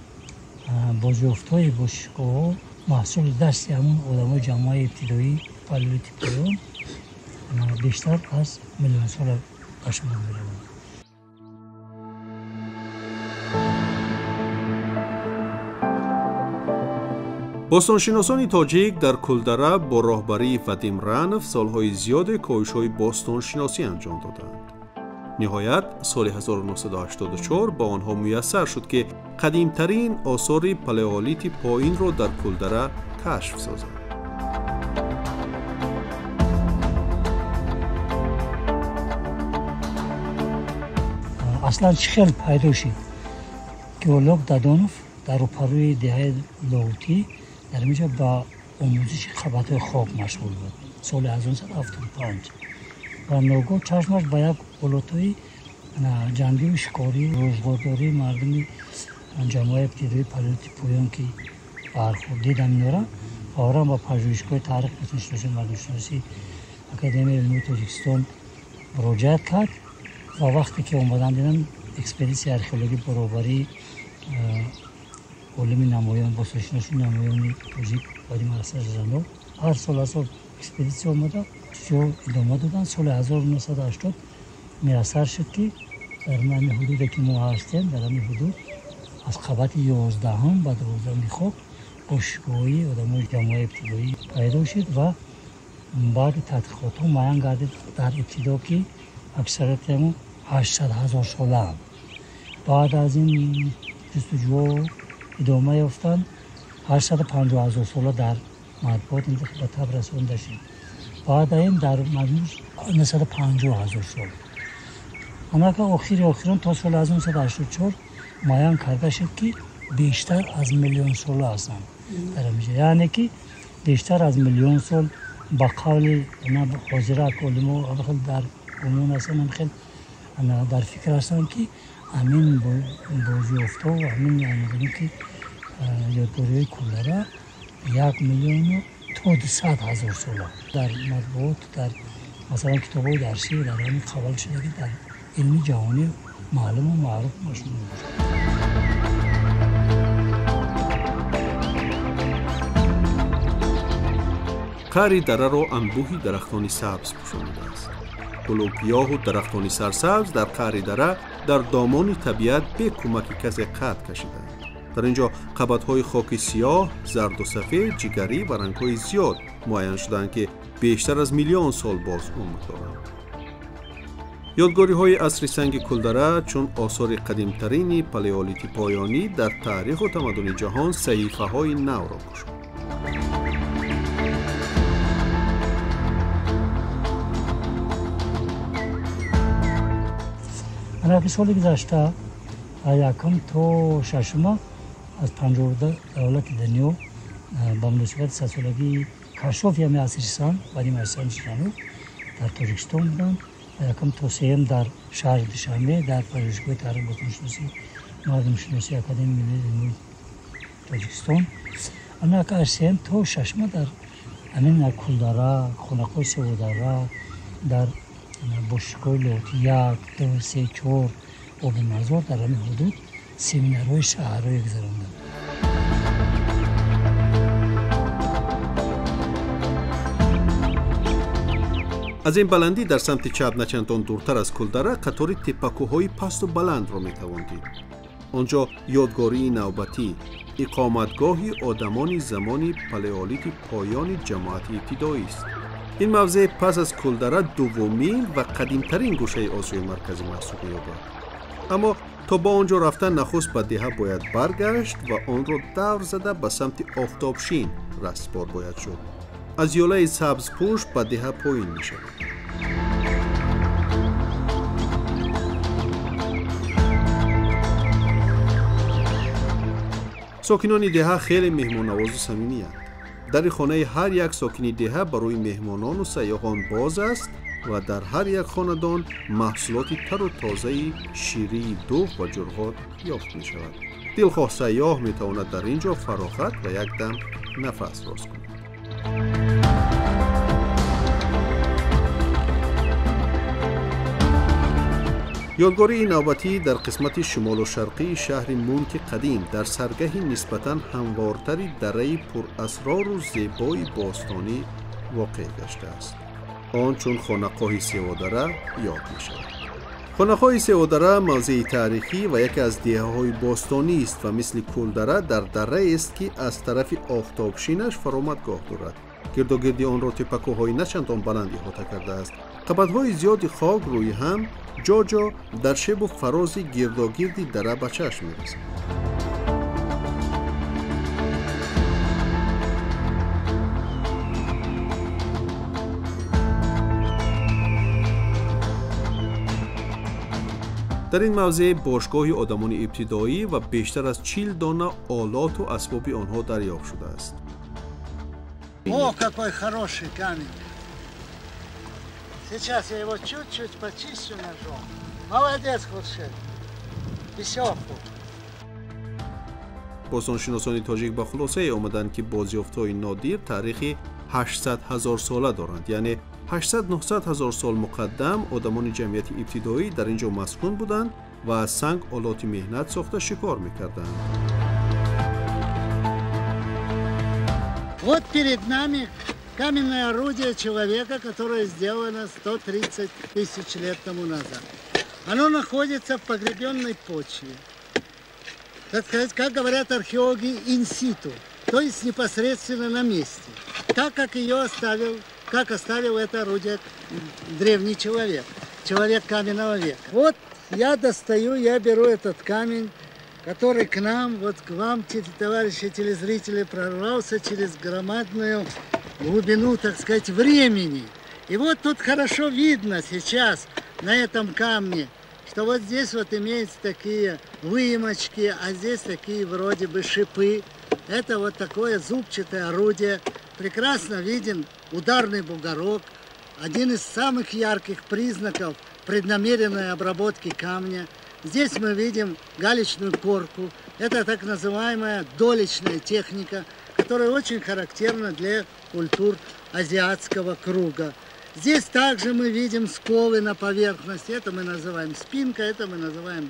بازیافت‌های باشگاه‌ها محصول دست همون آدمای جماعه ابتدایی پالیولیتیک پایان بیشتر از میلیون سال به شمار می‌روند. باستانشناسان تاجیک در کلدره با راهبری فدیم رنف سالهای زیاد کاهش‌های باستانشناسی انجام دادند. نهایت سال 1984 با آنها میسر شد که قدیمترین آثار پالئولیت پایین را در کلدره کشف سازند. اصلا چخیل پیدا شد که گیولوگ دادانوف در روپروی دهه لاهوتی در اینجا با آموزش خبرهای خاک مشغول بود سال 1975 و ناگاه چشمش با یک بالاتای جنگی و شکاری روزگارداری مردم جماعه ابتدایی پالیولیتیک پایان که برخورد دیدم می‌نوره فوراً با پژوهشگاه تاریخ باستانشناسی مردم‌شناسی اکادمی علوم تاجیکستان مراجعت کرد و وقتی که اومدن دیدن اکسپدیسی آرکئولوژی برابری علوم نمایان باستانشناسی نمایان تاجیک وادی مرسر زندان هر سال اکسپدیسی اومده جو ادامه دادن. سال 1980 میسر شد که در همین حدودی که ما هستیم در همین حدود از قبط 11 و 12 خاک باشگاهی آدمای جماعه ابتدایی پیدا شد و بعد تحقیقات ها معین گردید در ابتدا که اکثریت همون 800,000 ساله هم. بعد از این جستجوها ادامه یافتن 850,000 ساله در مطبوعات به تب رسانده شد. بعد این در مجموع 950,000 سال. اما که آخران تا سال 1984 معین کرده شد که بیشتر از میلیون سال هستند در اینجا، یعنی که بیشتر از میلیون سال با قول نه حاضر کلمو خیلی در عموم هستن خیلی در فکر هستن که همین بازی افتا و همین یعنی که یادگاری کولرا 1,200,000 سال در مطبوعات در مثلا کتاب‌های درسی در همین قبول شده که در علم جهانی معلوم و معروف مشهور میشه. قعر دره را انبوهی درختان سبز پوشانیده است. گلوگیاه و درختان سرسبز در قعر دره در دامان طبیعت به کمک کسی قد کشیدند. در اینجا قبض‌های خاک سیاه، زرد و سفید، جگری و رنگ‌های زیاد معین شدند که بیشتر از میلیون سال باز عمر دارند. یادگاری‌های عصر سنگ کلدره چون آثار قدیم‌ترین پالئولیت پایانی در تاریخ و تمدن جهان صحیفه‌های نو را گشود. من سال گذشته یکم تا ششم از 52 دولت دنیا با مناسبت 100 سالگی کشف یعنی عصرستان قدیم عصرستان شدن در تاجیکستان بودن و یکم تا سیم در شهر دوشنبه در پژوهشگاه تاریخ باستانشناسی مردم شناسی اکادمی ملی علمی تاجیکستان اما که سیم تا ششم در همین کلدره خانقاه سوادره در باشگاه لوت 1 2 3 4 و به مزار در همین حدود سمینارهای شهرهای گذراندن. از این بلندی در سمت چپ نچندان دورتر از کلدره قطار تپکوهای پست و بلند را میتوان دید. آنجا یادگاری نوبتی اقامتگاهی آدمان زمان پالئولیت پایان جماعت ابتدایی است. این موضع پس از کلدره دومین و قدیمترین گوشه آسیای مرکزی محسوب می‌یابد. اما تا با آنجا رفتن نخست به دهه باید برگشت و آن را دور زده به سمت آفتابشین رستبار باید شد. از یاله سبز پوش به دهه پایین می شود. ساکنان دهه خیلی مهمان نواز و صمیمی اند. در خانه هر یک ساکن دهه برای مهمانان و سیاحان باز است و در هر یک خاندان محصولات تر و تازه شیری، دوغ و جرغات یافت می شود. دلخواه سیاح می تواند در اینجا فراغت و یک دم نفس راز کند. یادگاری نوبتی در قسمت شمال و شرقی شهر مونک قدیم در سرگه نسبتاً هموارتری دره پر اسرار و زیبای باستانی واقع گشته است. آن چون خانقاه سوادره یاد می شود. خانقاه سوادره موضع تاریخی و یکی از دهه‌های باستانی است و مثل کلدره در دره است که از طرف آفتابشینش فرامدگاه دارد. گرداگردی آن را تپکوهای نچندان بلند احاطه کرده است. قبض‌های زیاد خاک روی هم جا جا در شب و فراز گرداگردی دره به چشم می‌رسد. در این موضع باشگاه آدمان ابتدایی و بیشتر از 40 دانه آلات و اسباب آنها دریافت شده است. О, какой хороший камень! Сейчас я его чуть-чуть почищу ножом. Молодец, Хуршед. Еще خوب. باستانشناسان تاجیک به خلاصه آمدند که بازیافت‌های نادر تاریخ 800,000 ساله دارند، یعنی 800-900,000 سال مقدم آدمان جمعیت ابتدایی در اینجا مسکون بودند و از سنگ آلات مهنت ساخته شکار می‌کردند. Вот перед нами каменное орудие человека, которое сделано 130 тысяч лет тому назад. Оно находится в погребенной почве. Так сказать, как говорят археологи, инситу, то есть непосредственно на месте. Так, как ее оставил это орудие древний человек, человек каменного века. Вот я достаю, я беру этот камень, который к нам, вот к вам, товарищи телезрители, прорвался через громадную глубину, так сказать, времени. И вот тут хорошо видно сейчас на этом камне, что вот здесь вот имеются такие выемочки, а здесь такие вроде бы шипы. Это вот такое зубчатое орудие прекрасно виден ударный бугорок, один из самых ярких признаков преднамеренной обработки камня. Здесь мы видим галечную корку. Это так называемая долечная техника, которая очень характерна для культур азиатского круга. Здесь также мы видим сколы на поверхности. Это мы называем спинка, это мы называем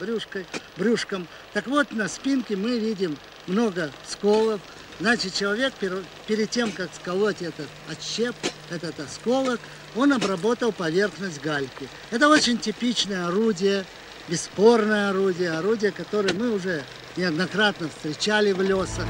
брюшком. Так вот, на спинке мы видим много сколов. Значит, человек перед тем, как сколоть этот отщеп, этот осколок, он обработал поверхность гальки. Это очень типичное орудие, бесспорное орудие, которое мы уже неоднократно встречали в лесах.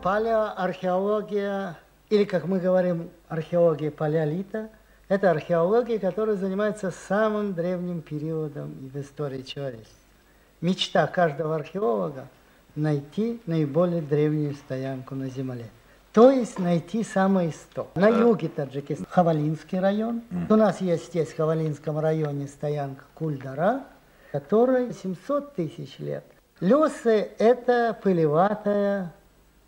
Палеоархеология, или, как мы говорим, археология палеолита, это археология, которая занимается самым древним периодом в истории человечества. Мечта каждого археолога – найти наиболее древнюю стоянку на Земле. То есть найти самый исток. На юге Таджикистана Хавалинский район. У нас есть здесь в Хавалинском районе стоянка Кульдара, которая 700 тысяч лет. Лесы – это пылеватая,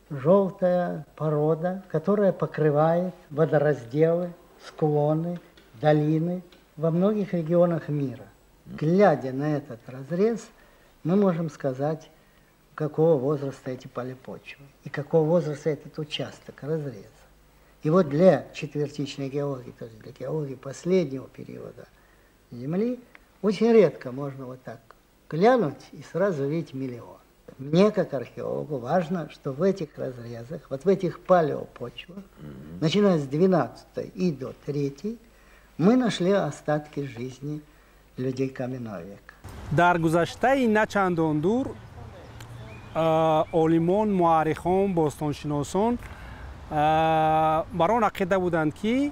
желтая порода, которая покрывает водоразделы, склоны, долины во многих регионах мира. Глядя на этот разрез, мы можем сказать, какого возраста эти полипочвы и какого возраста этот участок разреза. И вот для четвертичной геологии, то есть для геологии последнего периода Земли, очень редко можно вот так глянуть и сразу увидеть миллион. Мне, как археологу, важно, что в этих разрезах, вот в этих палеопочвах, начиная с 12 и до 3, мы нашли остатки жизни людей каменного века. дар гузаштаи на чандон дур олимон, муаррихон, бостоншиносон бар он ақида буданд ки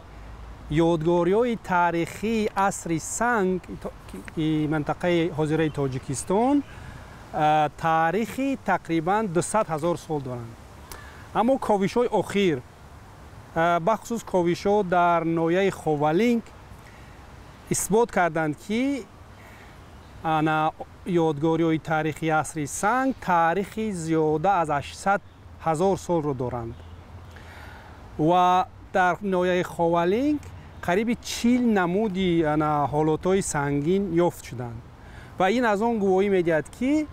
ёдгориҳои таърихии асри санг ки минтақаи ҳозираи тоҷикистон таърихи тақрибан 200 000 сол доранд. аммо ковишҳои охир бахусус ковишҳо дар ноҳияи ховалинг исбот карданд ки ана ёдгориҳои таърихи асри санг таърихи зиёда аз 800 000 солро доранд ва дар ноҳияи ховалинг қариби 40 намуди ҳолотҳои сангин ёфт шуданд ва ин аз он гувоҳӣ медиҳад ки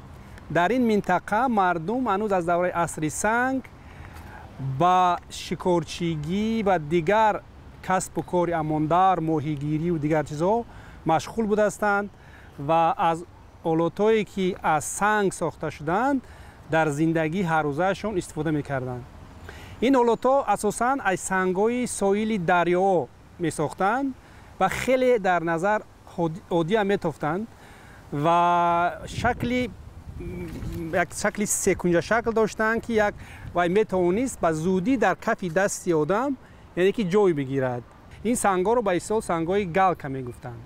дар ин минтақа мардум ҳанӯз аз давраи асри санг ба шикорчигӣ ва дигар касбу кори амондар, моҳигирӣ ва дигар чизҳо машғул будастанд ва аз олотҳое ки аз санг сохта шуданд дар зиндагии ҳаррӯзаашон истифода мекарданд. ин олотҳо асосан аз сангҳои соили дарёо месохтанд ва хеле дар назар оддиам метофтанд ва шакли секунҷа шакл доштанд ки як вай метавонист ба зудӣ дар кафи дасти одам яъне ки ҷой бигирад. ин сангҳоро ба исол сангҳои галка мегуфтанд.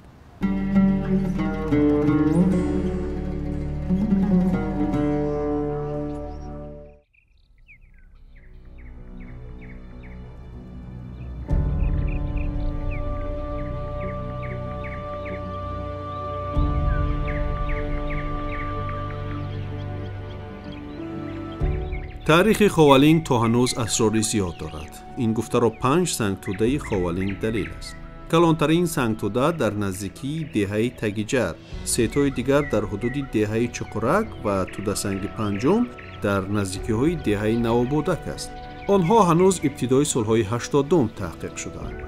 таърихи ховалинг то ҳанӯз асрори зиёд дорад. ин гуфтаро 5 сангтӯдаи ховалинг далил аст. калонтарин сангтӯда дар наздикии деҳаи тагиҷар, сетҳои дигар дар ҳудуди деҳаи чуқурак ва тӯдасанги панҷум дар наздикиҳои деҳаи навободак аст. онҳо ҳанӯз ибтидои солҳои 80 таҳқиқ шудаанд.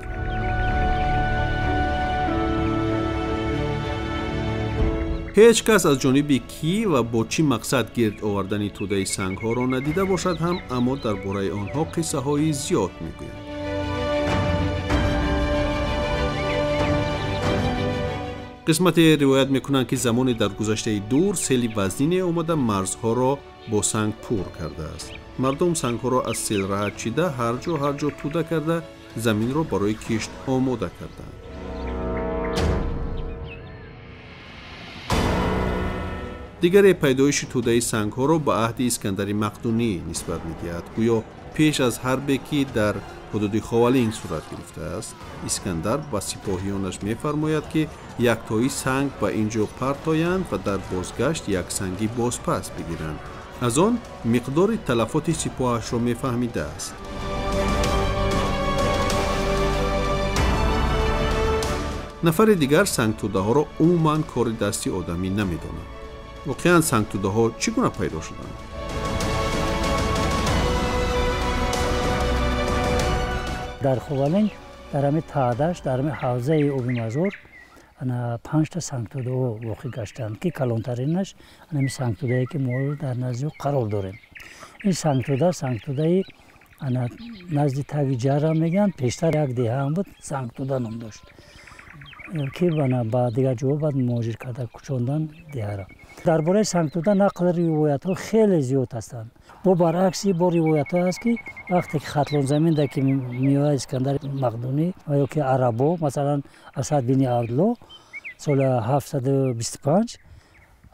ҳеҷ кас аз ҷониби кӣ ва бо чӣ мақсад гирд овардани тӯдаи сангҳоро надида бошад ҳам, аммо дар бораи онҳо қиссаҳои зиёд мегӯянд. қисмате ривоят мекунанд ки замоне дар гузаштаи дур сели вазнине омада марзҳоро бо санг пур кардааст. мардум сангҳоро аз сел раҳат чида ҳар ҷо тӯда карда заминро барои кишт омода карданд. дигаре пайдоиши тӯдаи сангҳоро ба аҳди Искандари Мақдунӣ нисбат медиҳад. гӯё пеш аз ҳарбе ки дар حدود خوالینگ صورت گرفته است. اسکندر با سپاهیانش می‌فرماید که یک تایی سنگ به اینجا پرتایند و در بازگشت یک سنگی بازپس بگیرند. از آن مقدار تلفات سپاهش را می‌فهمیده است. نفر دیگر سنگ‌توده ها را عموماً کار دستی آدمی نمی‌دانند. واقعاً سنگ‌توده ها چگونه پیدا شدند؟ در خوالینگ در همین تعدادش در همین حوزه آبی مزار 5 تا سنگ‌توده واقع گشتند که کلانترینش همین سنگ‌توده‌ای که ما در نزد قرار داریم. این سنگ‌توده نزد تگ جرا میگن، پیشتر یک دیه هم بود سنگ‌توده نام داشت که با دیگر جواب بعد مهاجر کرده کشاندن دیه را. درباره سنگ‌توده نقل روایت‌ها خیلی زیاد هستند. با برعکس با روایت‌ها است که وقتی که خطلان زمین در که میوه اسکندر مقدونی و یا که عربا مثلا اسد بن عبدالله سال 725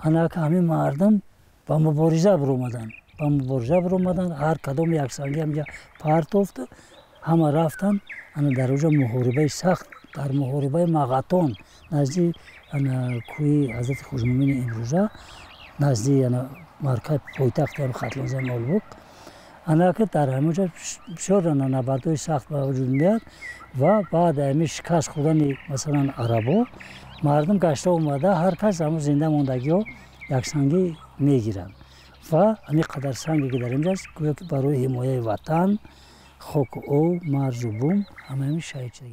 که همین مردم با مبارزه برآمدن، هر کدام یک سنگی هم پرت افت، همه رفتن در اونجا محاربه سخت، در محاربه مغطان نزدیک کوی حضرت خوشمومین امروزه نزدیک مرکز پایتخت هم خطلان زمین آلبوک که در همونجا بسیار نبردهای سخت به وجود میاد و بعد همین شکست خوردن مثلا عربا مردم گشته اومده، هر کس همون زنده ماندگی ها یک سنگی میگیرن و همین قدر سنگی که در اینجاست گویا که برای حمایه وطن خاک او مرز و بوم همین شهید شده.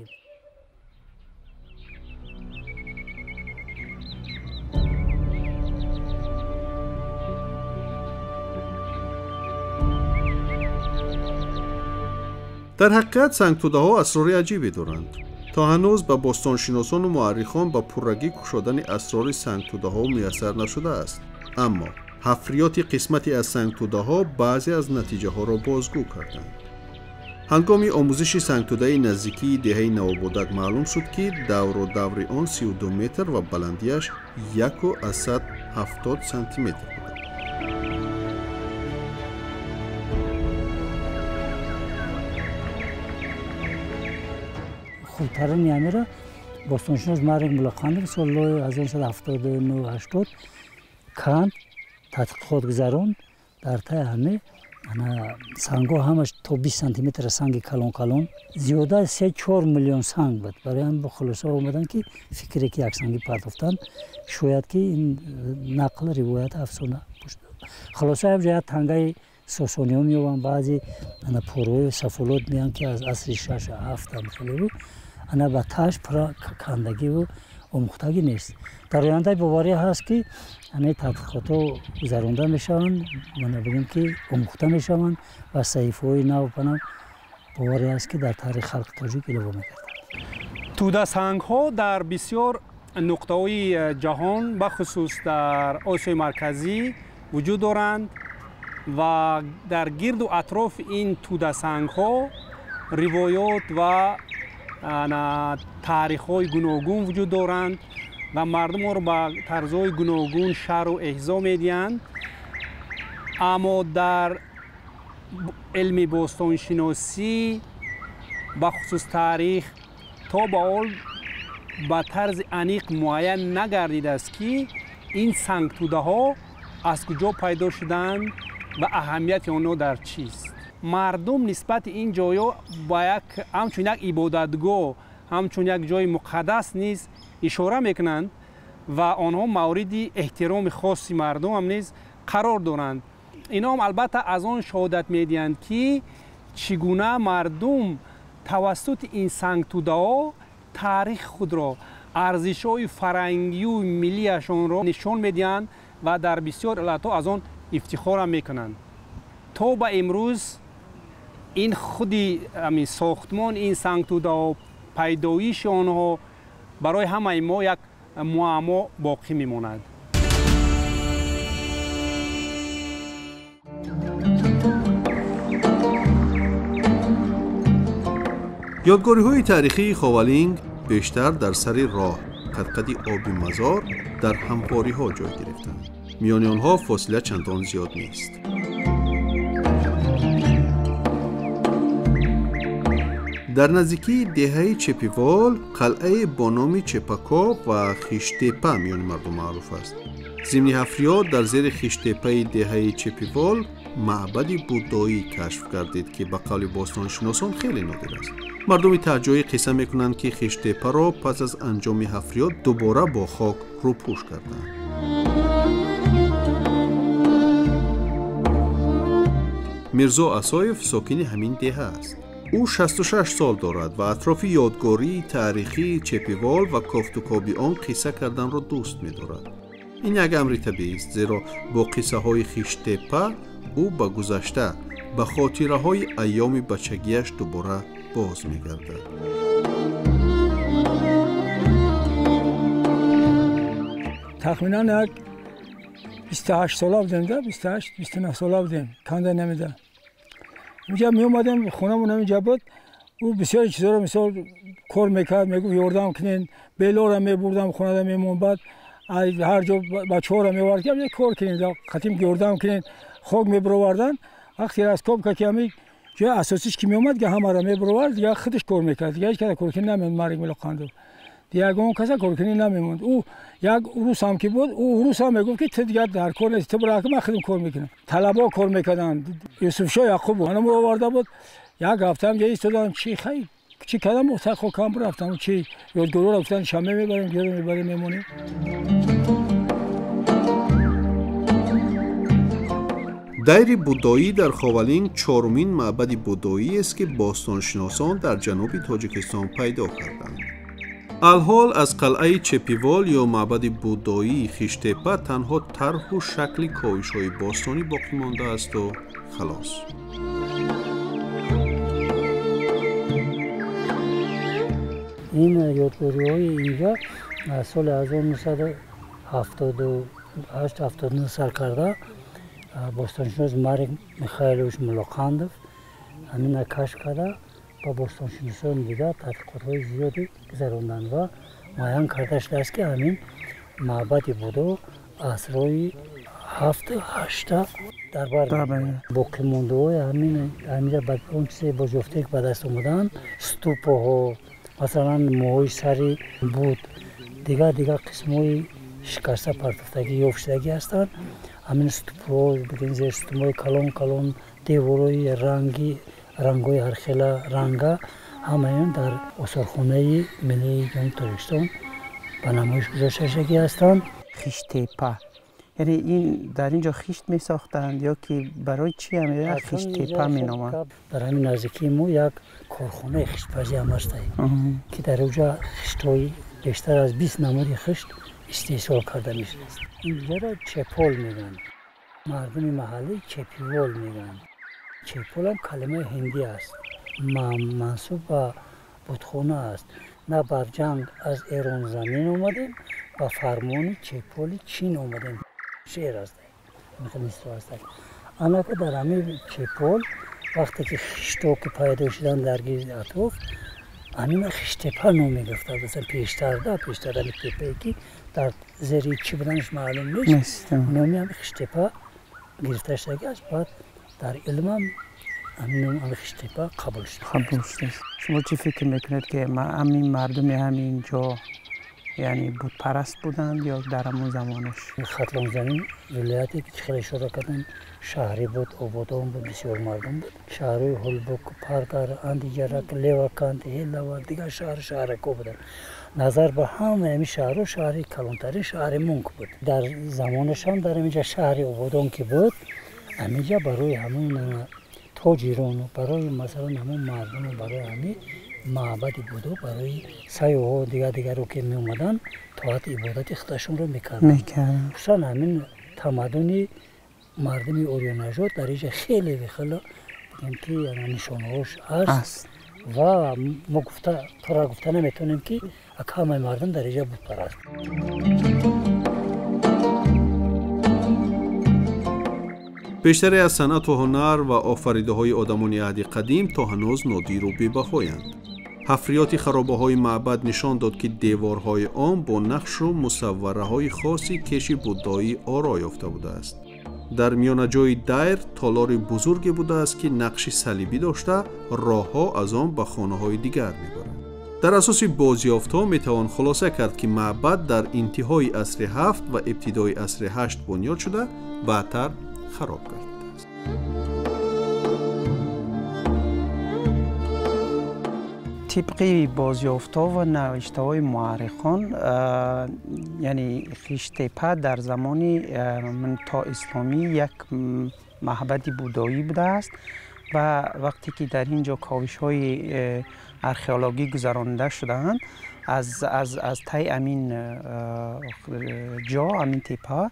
در حقیقت سنگ‌توده ها اسرار عجیبی دارند. تا هنوز به باستانشناسان و مورخان با پررگی گشودن اسرار سنگ‌توده ها میسر نشده است. اما حفریات قسمتی از سنگ‌توده ها بعضی از نتیجه ها را بازگو کردند. هنگامی آموزش سنگ‌توده نزدیکی دهه نوابادک معلوم شد که دور آن 32 متر و بلندیش 170 سانتی متر بود. خودترین یعنی را باستانشناس مرگ ملاقانی سال 1979-80 کند تحقیقات گذران در ته همه سنگ‌ها همش تا 20 سانتی متر سنگ کلان زیاده 3-4 میلیون سنگ بود. برای هم با خلاصه آمدن که فکری که یک سنگی پرداختن شاید که این نقل روایت افسانه پشت. خلاصه هم جای تنگه ساسانیان میوان، بعضی پروی سفولات میان که از عصر 6-7 هم خیلی بود به تاش پر کندگی و آموختگی نیست. در آینده باوری هست که تحقیقات ها گذرانده میشوند، من بگم که آموخته میشوند و صحیفه های نو پناه باوری هست که در تاریخ خلق تاجیک الهام میکردند. توده سنگ ها در بسیار نقطه های جهان بخصوص در آسیای مرکزی وجود دارند و در گرد و اطراف این توده سنگ ها روایات و تاریخ های گوناگون وجود دارند و مردم ها رو به طرزهای گوناگون شرح و احضا میدهند. اما در علم باستانشناسی به خصوص تاریخ تا به حال به طرز عمیق معین نگردیده است که این سنگ توده ها از کجا پیدا شدند و اهمیت آنها در چیست. مردم نسبت این جایا با همچون یک عبادتگاه، همچون یک جای مقدس نیز اشاره میکنند و آنها مورد احترام خاصی مردم هم نیز قرار دارند. اینا هم البته از آن شهادت میدهند که چگونه مردم توسط این سنگ توده ها تاریخ خود را، ارزش های فرهنگی و ملیشان را نشان میدهند و در بسیار علتها از آن افتخار هم میکنند. تا به امروز این خودی ساختمان این سنگ توده ها، پیدایش آنها برای همه ما یک معما باقی میماند. یادگاری‌های تاریخی خوالینگ بیشتر در سر راه قدقدی آبی مزار در همواری‌ها جای گرفتند. میان آنها فاصله چندان زیاد نیست. در نزدیکی دهه چپیوال قلعه با نام چپاکا و خیشتپا میان مردم معروف است. ضمن حفریات در زیر خیشتپه دهه چپیوال معبد بودایی کشف گردید که به قول باستانشناسان خیلی نادر است. مردم تاجایی قصه میکنند که خیشتپه را پس از انجام حفریات دوباره با خاک روپوش کردند. میرزا اسایف ساکن همین دهه است. او 66 سال دارد و اطراف یادگاری تاریخی چپیوال و کافتوکابی آن قصه کردن را دوست می‌دارد. این یک امر طبیعی است، زیرا با قصه های خیشتپه او به گذشته به خاطره های ایام بچگیش دوباره باز می‌گردد. تقریباً 28 ساله بودم، 29 ساله بودم، کنده نمیده. اینجا می اومدم خونمون اینجا بود. او بسیار چیزا رو مثال کار میکرد، میگو یاردم کنین، بیلا رو میبردم خونه رو میمون. بعد هر جا بچه‌ها رو میوارد که کار کنین، قدیم یاردم کنین، خاک میبروردن. وقتی از کاب که همی جای اساسیش که میومد که همه رو میبرورد، دیگه خودش کار میکرد، دیگه هیچ کس کار کنین نمیومد. مرگ ملقاندو دیگه اون کسا کار کنین نمیومد. او یک روز هم که بود، او روز هم میگفت که تو دیگه در کار نیست، تو برای که من خودم کار میکنم. طلبا کار میکردن، یوسف شاه یعقوب اونم رو آورده بود. یک هفته هم جایی ایستادن، چی خیر چی کردم مستخو کام رفتم، چی یادگاری رو گفتن شمه میبریم، گیرو میبریم میمونیم. دیر بودایی در خاولین چهارمین معبد بودایی است که باستانشناسان در جنوب تاجیکستان پیدا کردند. الحال از قلعه چپیوال یا معبد بودایی خیشتپه تنها طرح و شکل کاوش‌های باستانی باقی مانده است و خلاص. این یادگاری‌های اینجا از سال 1978-79 سال کرده باستانشناس مارک میخائیلویچ ملوخاندوف همین کشف کرده. با باستانشناسان دیگر تحقیقات‌های زیادی گذراندن و معین کرده شده است که همین معبد بودا عصرهای 7-8 در بر باقی مانده‌های همینجا بعد اون چیزی با جفته که به دست آمدن، ستوپ‌ها مثلا موهای سری بود، دیگر قسم‌های شکسته پرتفتگی یا افتادگی هستند. همین ستوپ‌ها بگین زیر ستوپ‌های کلان دیوارهای رنگ‌های هر خیلی رنگا همین در آثارخانه ملی جنوب تاجیکستان به نمایش گذاشته شده هستند. خیشتپه یعنی این در اینجا خیشت می ساختند یا که برای چی هم خیشتپه می نامند؟ در همین نزدیکی ما یک کارخانه خیشتپزی هم هست که در اونجا خیشت‌های بیشتر از 20 نماد خیشت استحصال کرده میشه. اینجا را چپول میگن، مردم محلی چپیوال میگن. چپول هم کلمه هندی است، منصوب به بتخانه است. نه بر جنگ از ایران زمین اومدیم و فرمان چپول چین اومدیم. شعر است میخوام است. اما که در همین چپول وقتی که خیشت‌ها که پیدا شدن در گیرد اطراف همین خیشتپه نام گرفته. مثلا پیشتر همین تپه‌ای که در زیر چی بودنش معلوم نیست، نامی همین خیشتپه گرفته شده است. بعد در علم هم همین خیشتپه قبول شده. شما چی فکر میکنید که همین مردم همین جا یعنی بود پرست بودند یا در همون زمانش؟ ختلان زمین ولایتی که خیلی اشاره کردن شهری بود، آبادان بود، بسیار مردم بود. شهرهای هولبوک، پارکار، اندیجرک، لیواکانت، هیلوا دیگر شهر کو بودن. نظر به همه همین شهرها شهری کلانترین شهر مونک بود. در زمانش هم در اینجا شهر آبادان که بود، همینجا برای همون تاجران و برای مثلا همون مردم و برای همین معبدی بود و برای سیاح‌ها دیگر رو که می اومدن طاعت عبادت خودشون رو میکردن. خصوصا همین تمدن مردم اوریان نژاد در اینجا خیلی بگیم که نشانه‌هاش هست و ما گفته نمیتونیم که همه مردم در اینجا بود پرست. بیشتری از صنعت و هنر و آفریده‌های آدمان عهد قدیم تا هنوز نادر و بی‌بهایند. حفریات خرابه‌های معبد نشان داد که دیوارهای آن با نقش و مصوره‌های خاصی کشی بودایی آرا یافته بوده است. در میان جای دایر تالار بزرگی بوده است که نقشی صلیبی داشته، راهها از آن به خانه‌های دیگر می‌برند. در اساس بازیافت‌ها میتوان خلاصه کرد که معبد در انتهای عصر 7 و ابتدای عصر 8 بنیاد شده، بعدتر خراب گردیده است. طبق بازیافت‌ها و نوشته‌های مورخان، یعنی خیشتپه در زمان تا اسلامی یک معبد بودایی بوده است و وقتی که در اینجا کاوش‌های ارخئولوژی گذرانده شدند از تی امین جا، امین تپه،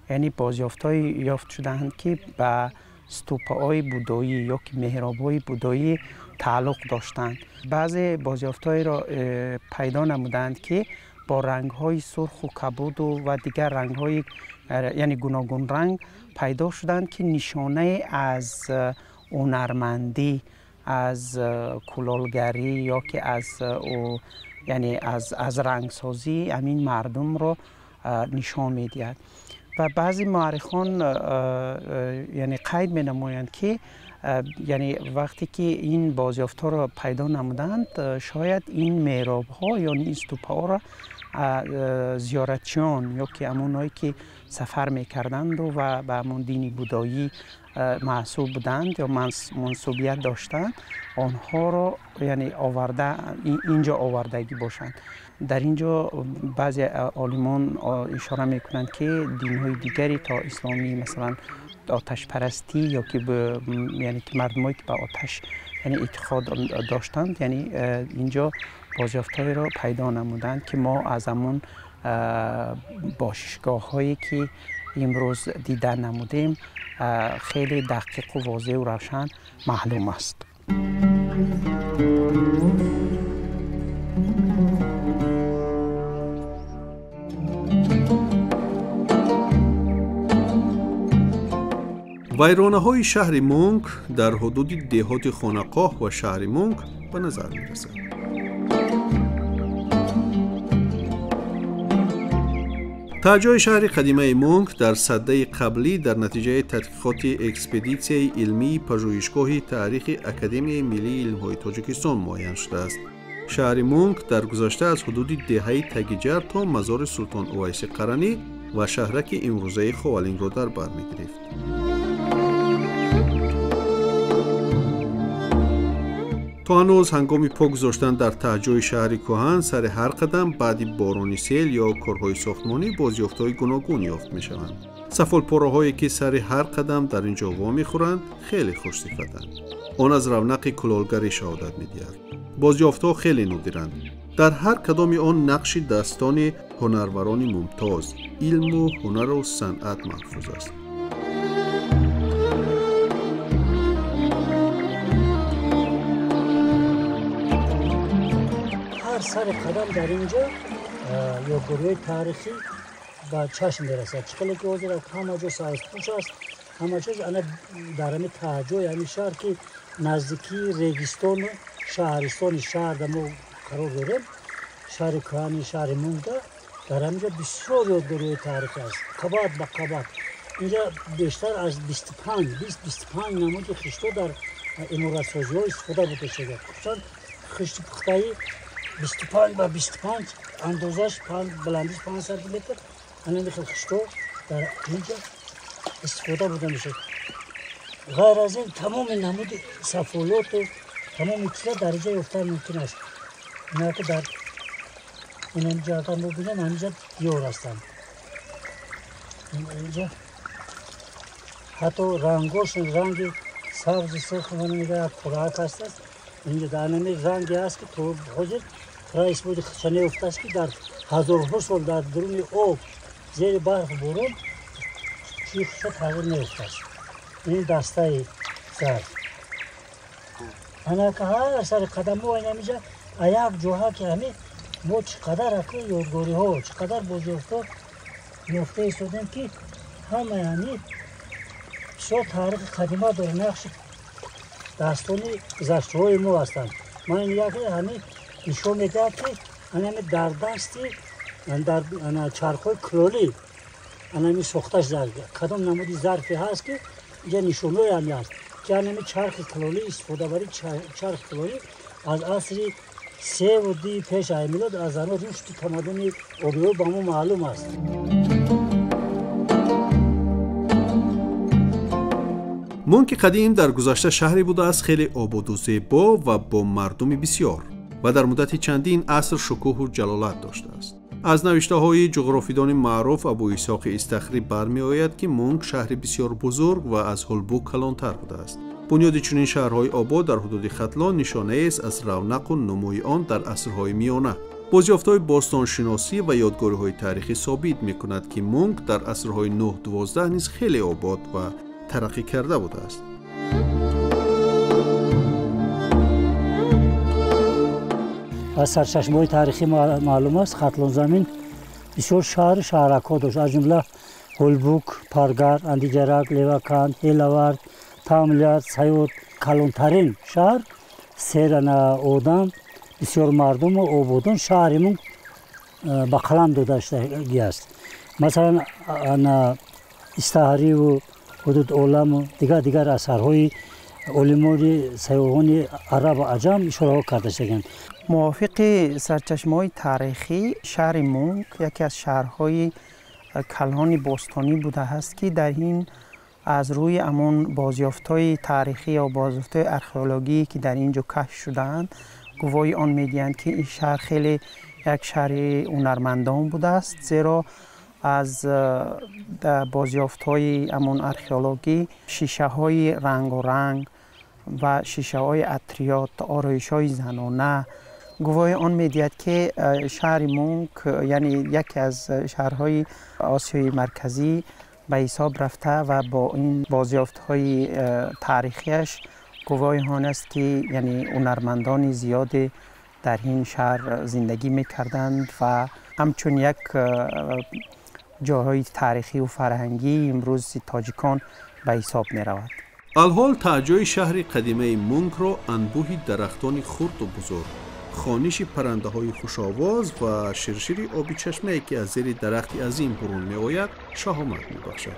یعنی بازیافت‌های یافت شدند که به استوپه‌های بودایی یا که محراب‌های بودایی تعلق داشتند. بعضی بازیافت‌های را پیدا نمودند که با رنگ‌های سرخ و کبود و دیگر رنگ‌های یعنی گوناگون رنگ پیدا شدند که نشانه از هنرمندی، از کلالگری یا که یعنی از رنگسازی همین مردم را نشان می‌دهد. و بعضی مورخان یعنی قید می‌نمایند که یعنی وقتی که این بازیافت‌ها را پیدا نمودند، شاید این محراب‌ها یا این استوپه‌ها را زیارتچیان یا که همونایی که سفر می‌کردند و به همون دین بودایی محسوب بودند یا منسوبیت داشتند، آنها را یعنی اینجا آوردگی باشند. در اینجا بعضی عالمان اشاره میکنند که دین‌های دیگری تا اسلامی، مثلا آتش پرستی یا که یعنی که مردمایی که به آتش یعنی اعتقاد داشتند، یعنی اینجا بازیافت‌هایی را پیدا نمودند که ما از همون باشگاه‌هایی که امروز دیدن نمودیم خیلی دقیق و واضح و روشن معلوم است. ویرانه‌های شهر مونک در حدود دهات خانقاه و شهر مونک به نظر می‌رسد. تاجای شهر قدیمه مونک در سده قبلی در نتیجه تحقیقات اکسپدیسیای علمی پژوهشگاه تاریخ اکادمی ملی علم‌های تاجیکستان معین شده است. شهر مونک در گذشته از حدود دهه تگیجر تا مزار سلطان اویس قرنی و شهرک امروزه خوالینگ را در بر می‌گرفت. تا هنوز هنگام پا گذاشتن در تهجای شهر کهن سر هر قدم بعد باران سیل یا کارهای ساختمانی بازیافت‌های گوناگون یافت می‌شوند. سفالپاره‌هایی که سر هر قدم در اینجا وا می‌خورند خیلی خوش‌صفتند. آن از رونق کلالگری شهادت می‌دهد. بازیافت‌ها خیلی نادرند. در هر کدام آن نقش دستان هنروران ممتاز، علم و هنر و صنعت محفوظ است. سر قدم در اینجا یادگاری‌های تاریخی به چشم می‌رسد. چقدر که حاضر همه جا سازپوش است، همه چیز انا در همین تهجای همین شهر که نزدیکی ریگستان شهرستان شهر دمو قرار داریم، شهر کهن شهر مونده در همینجا بسیار یادگاری‌های تاریخی است. قبات به قبات اینجا بیشتر از 25 نمود خشتو در عمارت‌سازی‌ها استفاده بوده شده. خشت پخته‌ای 25 به 25 اندازش بلندیش 5 سانتیمتر همین خشتو در اینجا استفاده بوده میشه. غیر از این تمام نمود صفولات و تمام چیزا در اینجا یافتن ممکن است. اینا که در اینجا اگر ببینم همینجا دیار هستن. اینجا حتی رنگاش رنگ سبز سرخ و نمیده پراحت هست. اینجا در همین رنگی هست که تو حاضر رئیس بود خشنه افته است که در هزارها سال در درون آب زیر برف بارون چی خشت تغییر نیفته است. این دسته زرد. انا که هر سر قدم ها این همیجا ایاب جوها که همین ما چقدر اکل یادگاری ها چقدر بازیافتا یافته ایستادیم که همه همین بسیار تاریخ قدیمه داره نقش دستانی گذشته های ما هستند. من این یکی همین نشون میده که همین در دستی در چرخ های کلالی انمی سوختش زرد کدام نمودی ظرفی هست که اینجا نشونای هم هست که انمی چرخ کلولی استفاده بری چرخ کلولی از عصری 3 و 2 پیش میلاد از آن رشد تمدن اولیو به ما معلوم است. مونک قدیم در گذشته شهری بوده است خیلی آباد و زیبا و با مردم بسیار و در مدت چندین عصر شکوه و جلالت داشته است. از نوشته‌های جغرافیدان معروف ابو اسحاق استخری برمی‌آید که مونک شهری بسیار بزرگ و از هولبوک کلانتر بوده است. بنیاد چنین شهرهای آباد در حدود ختلان نشانه است از رونق و نموی آن در عصرهای میانه. بازیافت‌های باستانشناسی و یادگاری‌های تاریخی ثابت می‌کند که مونک در عصرهای 9-12 نیز خیلی آباد و ترقی کرده بوده است. از سرچشمه‌های تاریخی معلوم است ختلان زمین بسیار شهرک‌ها داشت از جمله هولبوک، پارگار، اندیجرک، لیواکان، هیلاورد، تاملیات، سیود کلانترین شهر سیرنا اودام بسیار مردم و آبادان شهرمون به قلم داشته است. مثلا استعاری و حدود عالم و دیگر اثرهای علمای سیاحان عرب و عجم اشاره کرده شدند. موافق سرچشمه‌های تاریخی شهر مونک یکی از شهرهای کلان باستانی بوده است که در این از روی امون بازیافت‌های تاریخی یا بازیافت‌های آرکئولوژی که در اینجا کشف شدند گواهی آن می‌دهند که این شهر خیلی یک شهر هنرمندان بوده است، زیرا از بازیافت‌های امون آرکئولوژی شیشه‌های رنگارنگ و شیشه‌های عطریات، آرایش‌های زنانه گواهی آن می‌دهد که شهر مونک یعنی یکی از شهرهای آسیای مرکزی به حساب رفته و با این بازیافت‌های تاریخیش گواهی آن است که یعنی هنرمندان زیاد در این شهر زندگی می‌کردند و همچون یک جاهای تاریخی و فرهنگی امروز تاجیکان به حساب می‌رود. الحال تعجای شهر قدیمه مونک را انبوهی درختان خرد و بزرگ، خوانش پرنده‌های خوش‌آواز و شرشری آبی چشمه‌ای که از زیر درختی عظیم برون می‌آید شهامت می‌بخشد.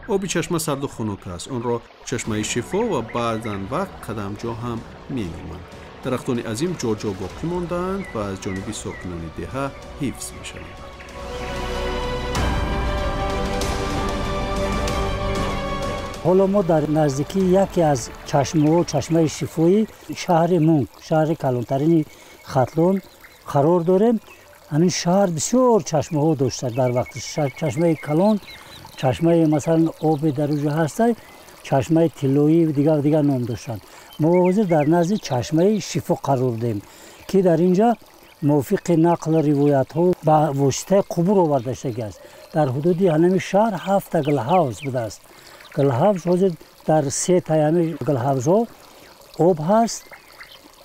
آبی چشمه سرد و خنک است. آن را چشمه شفا و بعضاً وقت قدمجا هم می‌نامند. درختان عظیم جا باقی ماندند و از جانب ساکنان دهه حفظ می‌شوند. حالا ما در نزدیکی یکی از چشمه شفایی شهر مونک، شهر کلانترین ختلان قرار داریم. همین شهر بسیار چشمه ها داشته در وقت چشمه کلان، چشمه مثلا آب در اونجا هسته، چشمه طلایی و دیگر نام داشتند. ما حاضر در نزد چشمه شفا قرار داریم که در اینجا موافق نقل روایت ها به واسطه قبور آورده شده است. در حدود همین شهر 7 گل هاوس بوده است. گل هاوس حاضر در 3 تایمی گل هاوس ها آب هست.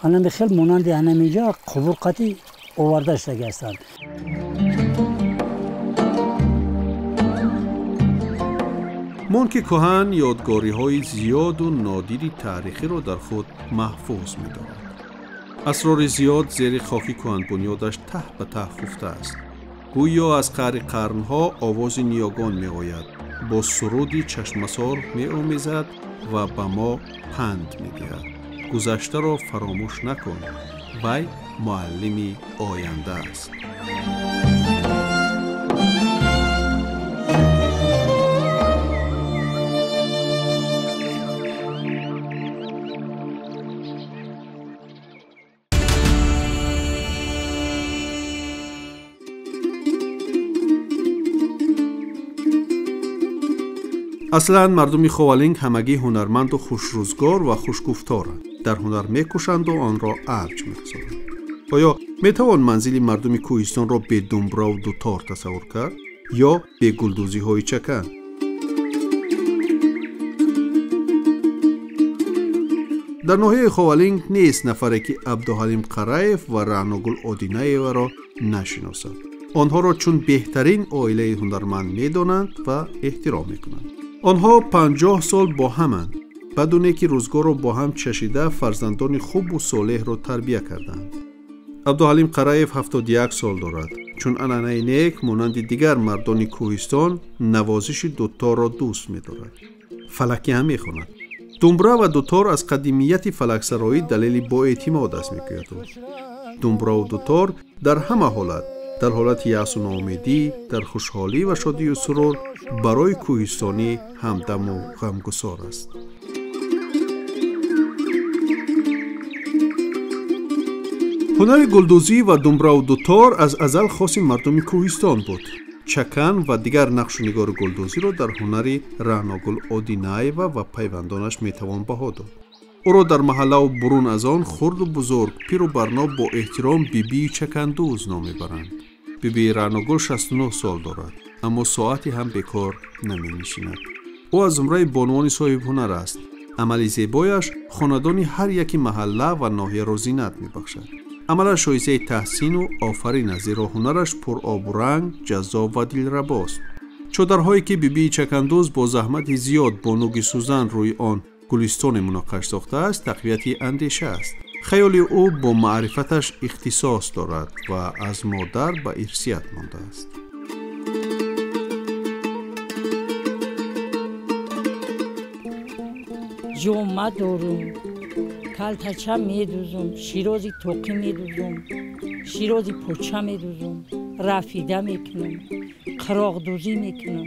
همین خیلی مانند همینجا قبور قطعی آورده شده هستند. مونک کهن یادگاری‌های زیاد و نادری تاریخی را در خود محفوظ می‌دارد. اسرار زیاد زیر خاک کهن بنیادش ته به ته خفته است. گویا از قعر قرن‌ها آواز نیاگان می‌آید، با سرودی چشمسار می‌آمیزد و به ما پند می‌دهد. گذشته را فراموش نکن، وی معلمی آینده است. اصلاً مردم خوالینگ همگی هنرمند و خوشروزگار و خوشگفتارند. در هنر میکوشند و آن را ارج می‌گذارند. آیا میتوان منزل مردم کوهستان را به دنبره و دوتار تصور کرد یا به گلدوزی‌های چکن؟ در ناحیه خوالینگ نیست نفری که عبدالحلیم قرایف و رعناگل آدینایو را نشناسد. آنها را چون بهترین عائله هنرمند می‌دانند و احترام می‌کنند. آنها 50 سال با همند، بدون که روزگار را با هم چشیده فرزندان خوب و صالح را تربیت کردند. عبدالحلیم قرایف 71 سال دارد. چون انانه نیک مانند دیگر مردان کوهستان نوازش دوتار را دوست می دارد. فلکی هم می خوند. دمبره و دوتار از قدیمیت فلکسرایی دلیل با اعتماد است می گوید. دمبره و دوتار در همه حالت، در حالت یأس و ناامیدی، در خوشحالی و شادی و سرور برای کوهستانی همدم و غمگسار است. هنر گلدوزی و دمبره و دوتار از ازل خاص مردم کوهستان بود. چکن و دیگر نقش و نگار گلدوزی را در هنر رعناگل آدینایوا و پیوندانش میتوان بها داد. او را در محله و برون از آن خرد و بزرگ، پیر و برنا با احترام بیبی چکندوز نام میبرند. بیبی رعناگل 69 سال دارد، اما ساعتی هم بیکار نمی نشیند. او از زمره بانوان صاحب هنر است. عمل زیبایش خاندان هر یکی محله و ناحیه را زینت میبخشد. عملش شایسته تحسین و آفرین است، زیرا هنرش پر آب و رنگ، جذاب و دلرباست. چادرهایی که بیبی چکندوز با زحمت زیاد با نوگ سوزن روی آن گلستان منقش ساخته است، تقویت اندیشه است. خیال او با معرفتش اختصاص دارد و از مادر به ارثیت مانده است. جومه دارم، کلتچه میدوزم، شیرازی توقی میدوزم، شیرازی پوچه میدوزم، رفیده میکنم، قراغ دوزی میکنم.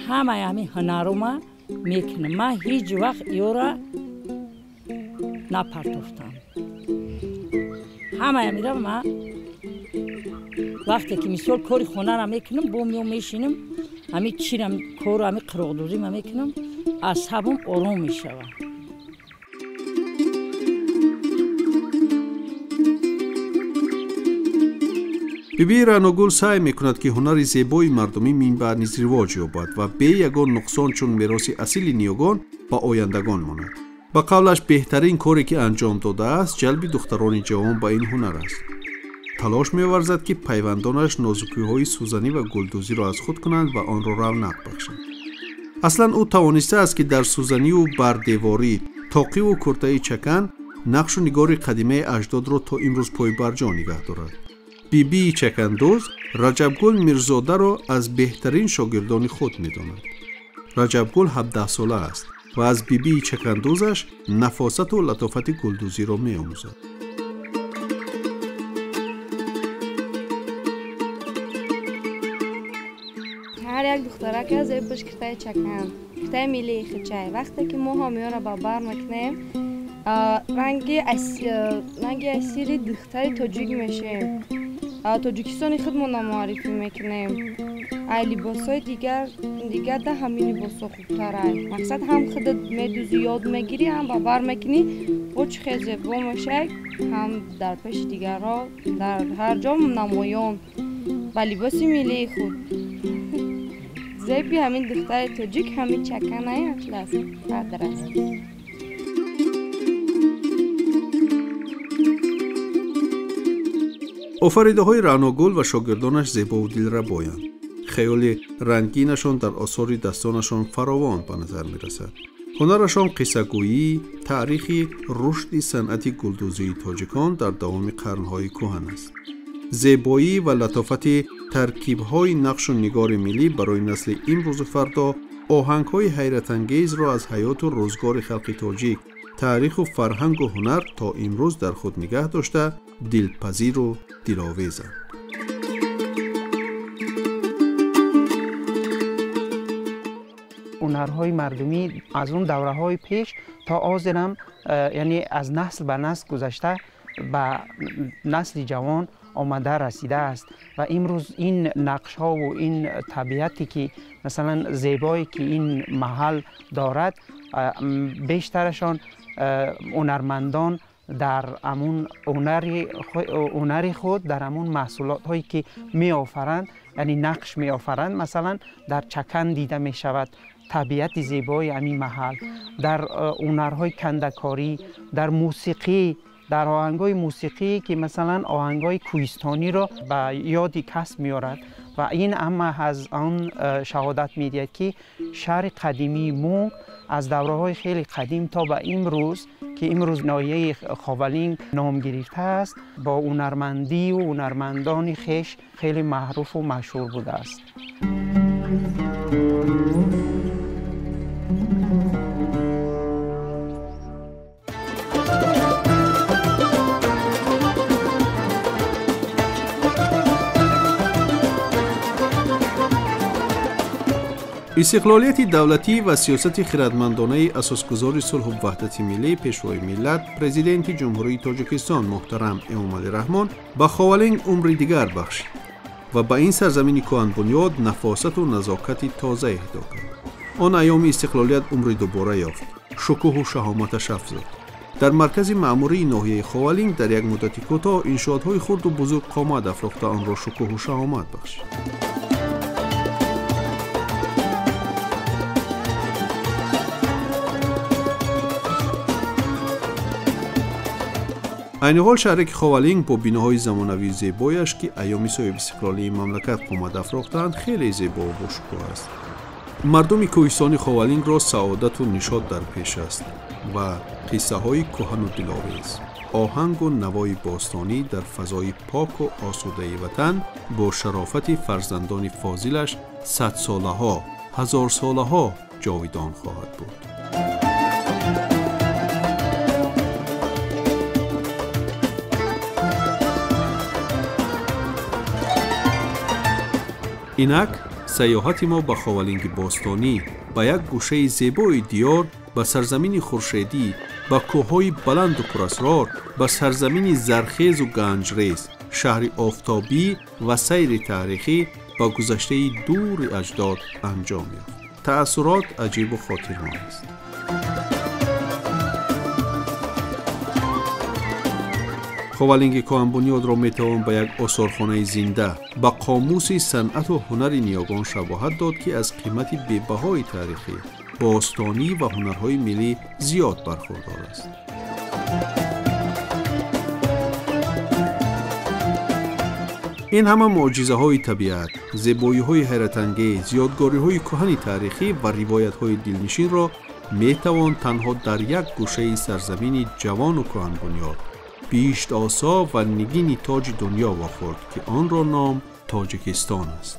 همه همین هنرما میکنم. من هیچ وقت ایورا نپرتفتم. همه همیره من وقتی که مثال کاری خونه را میکنم با میام میشینم، همین چیرم کار همین قراغ دوزی ما میکنم، عصبم آرام میشوم. بیبی رعناگل سعی میکند که هنر زیبای مردمی منبع نیز رواج یابد و به یگان نقصان چون میراث اصیل نیاگان با آیندگان ماند. با قولش بهترین کاری که انجام داده است جلب دختران جوان به این هنر است. تلاش می‌ورزد که پیوندانش نازکی‌های سوزنی و گلدوزی را از خود کنند و آن را رونق بخشند. اصلا او توانسته است که در سوزنی و بردیواری، تاقی و کرته چکن نقش و نگار قدیمی اجداد را تا امروز پای برجا نگه دارد. بیبی چکندوز رجبگل میرزاده را از بهترین شاگردان خود می‌داند. رجبگل 17 ساله است و از بیبی چکندوزش نفاست و لطافت گلدوزی را می‌آموزد. هر یک دختره که از پشت کرته چکن، کرته میلی خچه، وقتی که ما هم میاره با بر میکنیم، رنگ اصیل دختر تاجیک میشه. تاجیکستانی خودمون معرفی میکنیم. لباسای دیگر ده همین لباسا خوبتره. مقصد هم خودت میدوزی یاد میگیری، هم با بر میکنی و چه خیلی زیبا میشه، هم در پیش دیگرها در هر جا نمایان با لباسی میلی خود. زیبی همین دختر تاجیک همین چکنه اطلاس قدر است. آفریده های رعناگل و شاگردانش زیبا و دلربایند. خیال رنگینشان در آثار دستانشان فراوان به نظر می رسد. هنرشان قصه‌گویی، تاریخی رشد صنعت گلدوزی تاجیکان در دوام قرنهای کهن است. زیبایی و لطافت ترکیب‌های نقش و نگار ملی برای نسل امروز و فردا آهنگ‌های حیرت انگیز را از حیات و روزگار خلق تاجیک، تاریخ و فرهنگ و هنر تا امروز در خود نگه داشته دلپذیر و دلآویزند. هنرهای مردمی از اون دوره‌های پیش تا آزرم یعنی از نسل به نسل گذشته به نسل جوان آمده رسیده است و امروز این نقش ها و این طبیعتی که مثلا زیبایی که این محل دارد بیشترشان هنرمندان در امون هنر خود در امون محصولات هایی که می آفرند یعنی نقش می آفرند، مثلا در چکن دیده می شود طبیعت زیبای همین محل، در هنرهای کندکاری، در موسیقی، در آهنگای موسیقی که مثلا آهنگای کوهستانی را به یادی کسب می‌آورد و این اما از آن شهادت می‌دهد که شهر قدیمی مو از دوره‌های خیلی قدیم تا به امروز که امروز ناحیه خاولینگ نام گرفته است با هنرمندی و هنرمندان خویش خیلی معروف و مشهور بوده است. استقلالیت دولتی و سیاست خردمندانه اساسگذار صلح و وحدت ملی پیشوای ملت پرزیدنت جمهوری تاجیکستان محترم امامعلی رحمان به خاولینگ عمر دیگر بخشید و به این سرزمین کهن بنیاد نفاست و نزاکت تازه اهدا کرد. آن ایام استقلالیت عمر دوباره یافت، شکوه و شهامتش افزود. در مرکز معموری ناحیه خاولینگ در یک مدت کوتاه انشاءات‌های خرد و بزرگ قامت افروخته آن را شکوه و شهامت بخشید. این حال شهرک خاولینگ با بیناهای زمانوی زیبایش که ایام صاحب استقلالی مملکت قامت افروختند خیلی زیبا و باشکوه است. مردم کوهستانی خاولینگ را سعادت و نشاط در پیش است و قصه های کهن و دلاویز، آهنگ و نوای باستانی در فضای پاک و آسوده وطن با شرافت فرزندان فاضلش 100 ساله ها، 1000 ساله ها جاویدان خواهد بود. اینک سیاحت ما به خاولینگ باستانی، به یک گوشه زیبای دیار، به سرزمین خورشیدی، به کوههای بلند و پراسرار، به سرزمین زرخیز و گنجریز، شهر آفتابی و سیر تاریخی با گذشته دور اجداد انجام یافت. تأثیرات عجیب و خاطرمند است. خاولینگ کهن بنیاد را میتوان به یک آثارخانه زنده با قاموس صنعت و هنر نیاگان شباهت داد که از قیمت بی‌بهای تاریخی، باستانی و هنرهای ملی زیاد برخوردار است. این همه معجزه‌های طبیعت، زیبایی‌های حیرت‌انگیز، یادگاری‌های کهن تاریخی و روایت‌های دلنشین را میتوان تنها در یک گوشه سرزمین جوان و کهن بنیاد، پیشت آسا و نگین تاج دنیا واخورد که آن را نام تاجیکستان است.